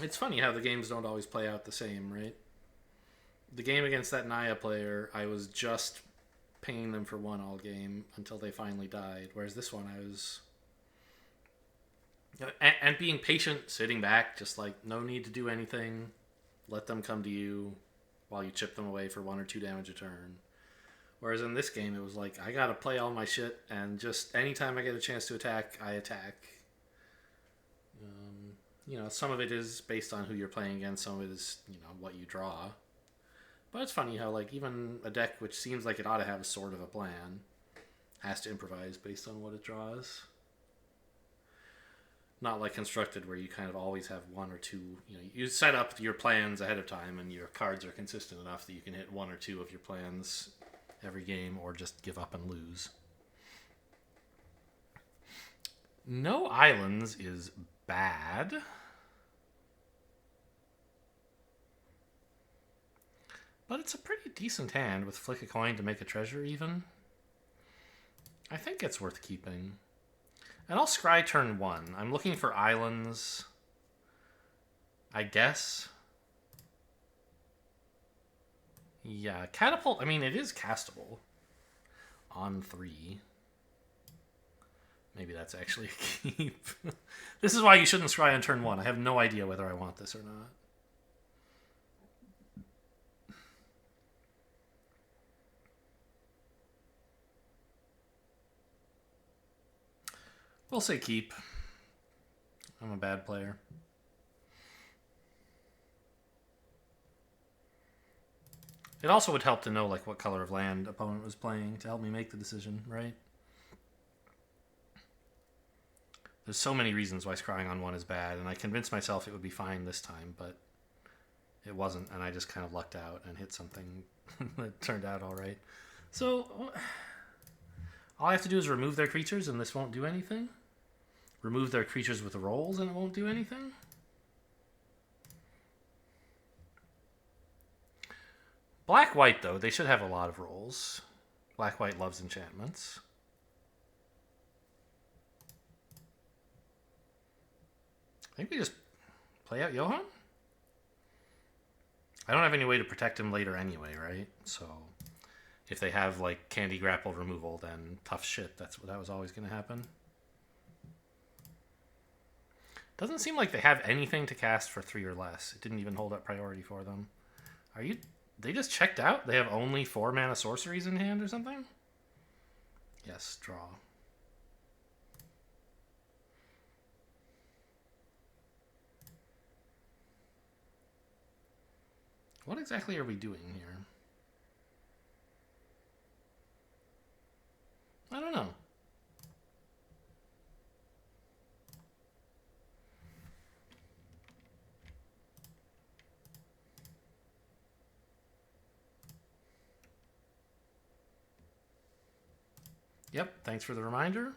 It's funny how the games don't always play out the same, right? The game against that Naya player, I was just paying them for 1 all game until they finally died. Whereas this one, I was... And being patient, sitting back, just like, no need to do anything. Let them come to you while you chip them away for 1 or 2 damage a turn. Whereas in this game, it was like, I gotta play all my shit, and just anytime I get a chance to attack, I attack. You know, some of it is based on who you're playing against, some of it is, you know, what you draw. But it's funny how, like, even a deck which seems like it ought to have a sort of a plan has to improvise based on what it draws. Not like Constructed, where you kind of always have 1 or 2, you know, you set up your plans ahead of time and your cards are consistent enough that you can hit 1 or 2 of your plans every game or just give up and lose. No islands is bad. But it's a pretty decent hand with flick a coin to make a treasure even. I think it's worth keeping. And I'll scry turn 1. I'm looking for islands, I guess. Yeah, Catapult, I mean, it is castable on 3. Maybe that's actually a keep. This is why you shouldn't scry on turn 1. I have no idea whether I want this or not. We'll say keep. I'm a bad player. It also would help to know like what color of land opponent was playing to help me make the decision, right? There's so many reasons why scrying on 1 is bad, and I convinced myself it would be fine this time, but it wasn't, and I just kind of lucked out and hit something that turned out all right. So all I have to do is remove their creatures, and this won't do anything. Remove their creatures with rolls, and it won't do anything. Black-white, though, they should have a lot of rolls. Black-white loves enchantments. I think we just play out Johan? I don't have any way to protect him later anyway, right? So if they have, like, Candy Grapple removal, then tough shit. That was always going to happen. Doesn't seem like they have anything to cast for 3 or less. It didn't even hold up priority for them. Are you... They just checked out? They have only 4 mana sorceries in hand or something? Yes, draw. What exactly are we doing here? I don't know. Yep, thanks for the reminder.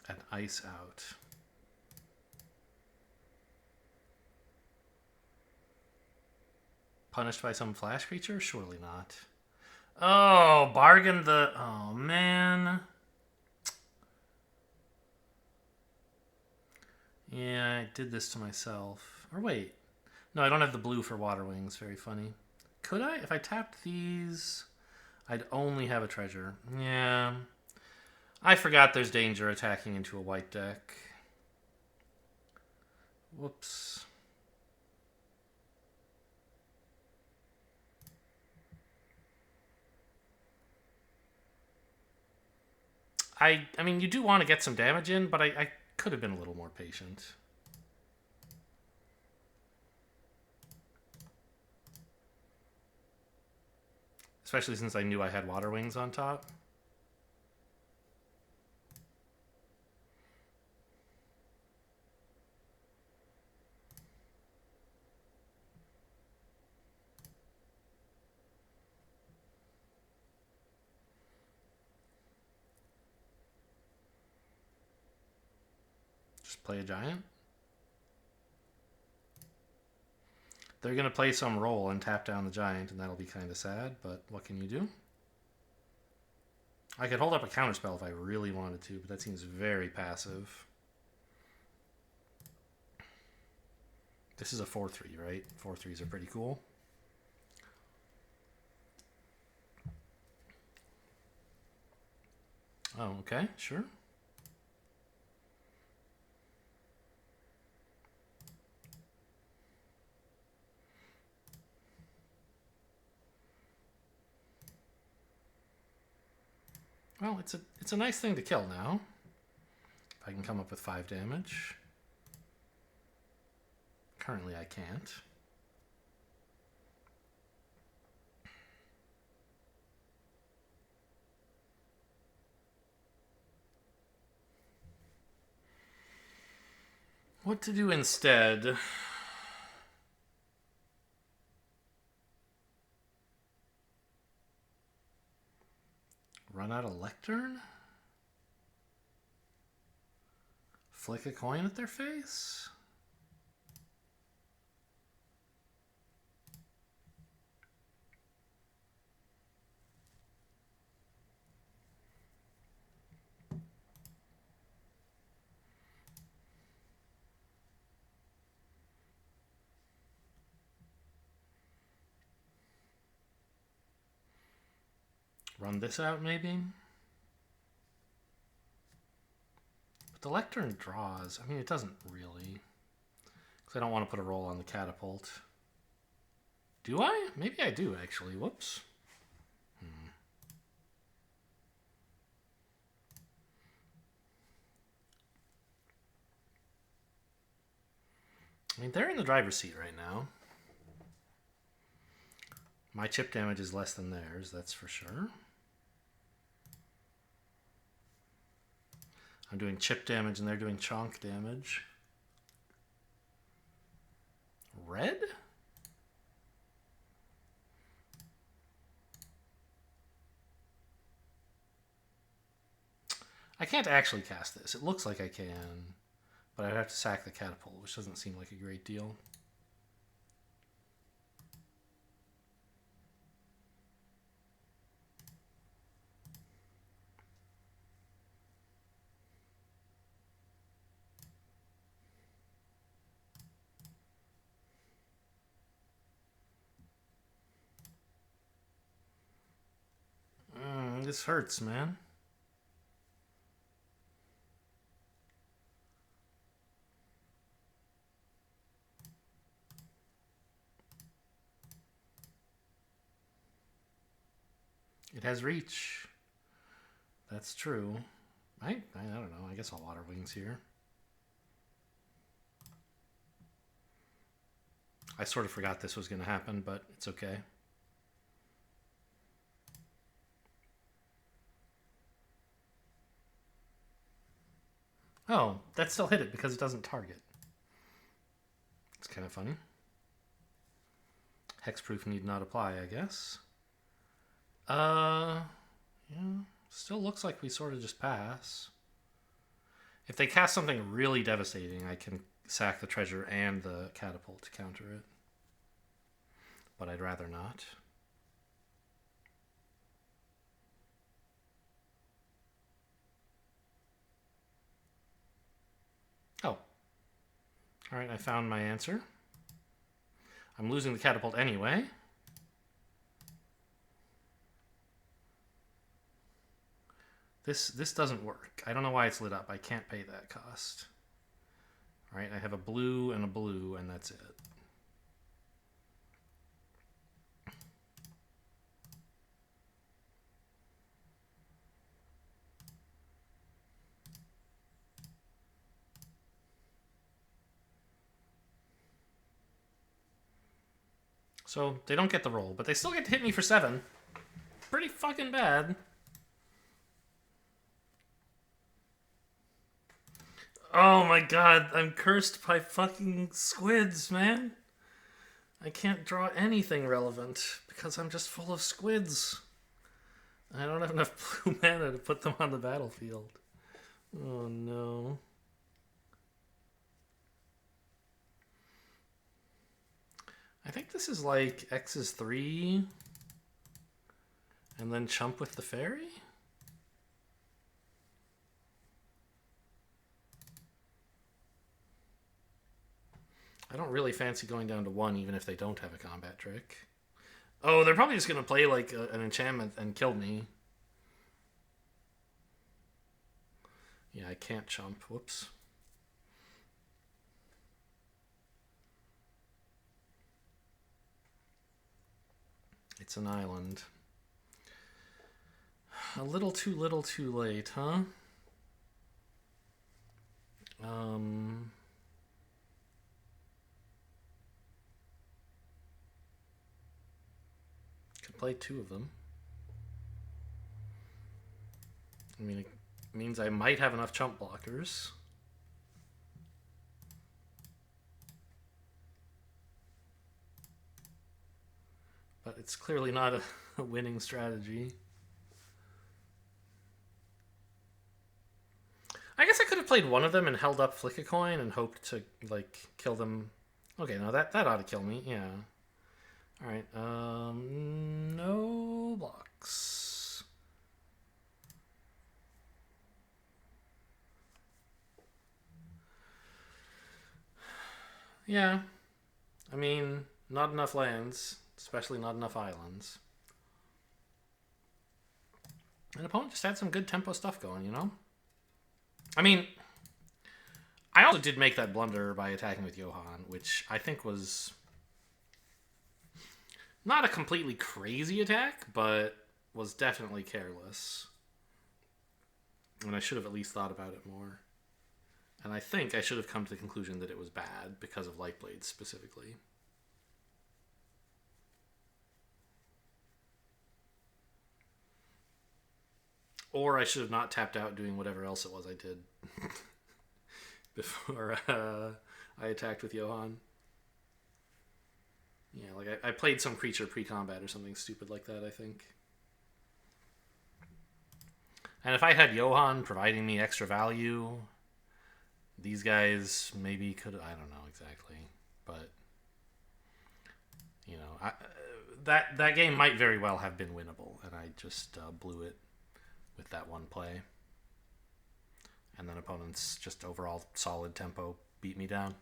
And ice out. Punished by some flash creature? Surely not. Oh, bargained the... Oh, man. Yeah, I did this to myself. Or wait. No, I don't have the blue for Water Wings. Very funny. Could I? If I tapped these, I'd only have a treasure. Yeah. I forgot there's danger attacking into a white deck. Whoops. I mean, you do want to get some damage in, but I could have been a little more patient. Especially since I knew I had water wings on top. Just play a giant. They're going to play some roll and tap down the giant, and that'll be kind of sad, but what can you do? I could hold up a counterspell if I really wanted to, but that seems very passive. This is a 4-3, right? 4-3s are pretty cool. Oh, okay, sure. Well, it's a nice thing to kill now. If I can come up with 5 damage. Currently I can't. What to do instead? Run out a lectern? Flick a coin at their face? Run this out, maybe? But the lectern draws. I mean, it doesn't really. Because I don't want to put a roll on the catapult. Do I? Maybe I do, actually. Whoops. I mean, they're in the driver's seat right now. My chip damage is less than theirs, that's for sure. I'm doing chip damage and they're doing chonk damage. Red? I can't actually cast this. It looks like I can, but I'd have to sack the catapult, which doesn't seem like a great deal. This hurts, man. It has reach. That's true. I don't know. I guess I'll water wings here. I sort of forgot this was going to happen, but it's okay. Oh, that still hit it because it doesn't target. It's kind of funny. Hexproof need not apply, I guess. Yeah, still looks like we sort of just pass. If they cast something really devastating, I can sack the treasure and the catapult to counter it. But I'd rather not. Oh. Alright, I found my answer. I'm losing the catapult anyway. This doesn't work. I don't know why it's lit up. I can't pay that cost. Alright, I have a blue, and that's it. So they don't get the roll, but they still get to hit me for 7. Pretty fucking bad. Oh my god, I'm cursed by fucking squids, man. I can't draw anything relevant because I'm just full of squids. I don't have enough blue mana to put them on the battlefield. Oh no. I think this is like X is 3 and then chump with the fairy? I don't really fancy going down to 1 even if they don't have a combat trick. Oh, they're probably just going to play like an enchantment and kill me. Yeah, I can't chump. Whoops. It's an island. A little too late, huh? Could play 2 of them. I mean, it means I might have enough chump blockers. But it's clearly not a winning strategy. I guess I could have played one of them and held up Flick a Coin and hoped to, like, kill them. Okay, no, that ought to kill me, yeah. Alright, no blocks. Yeah. I mean, not enough lands, especially not enough islands. An opponent just had some good tempo stuff going, you know? I mean, I also did make that blunder by attacking with Johann, which I think was not a completely crazy attack, but was definitely careless. And I should have at least thought about it more. And I think I should have come to the conclusion that it was bad because of Lightblade specifically. Or I should have not tapped out doing whatever else it was I did before I attacked with Johann. Yeah, like I played some creature pre-combat or something stupid like that, I think. And if I had Johann providing me extra value, these guys maybe could... I don't know exactly. But, you know, that game might very well have been winnable, and I just blew it with that one play. And then opponents just overall solid tempo beat me down.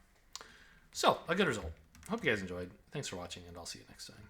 So, a good result. Hope you guys enjoyed. Thanks for watching, and I'll see you next time.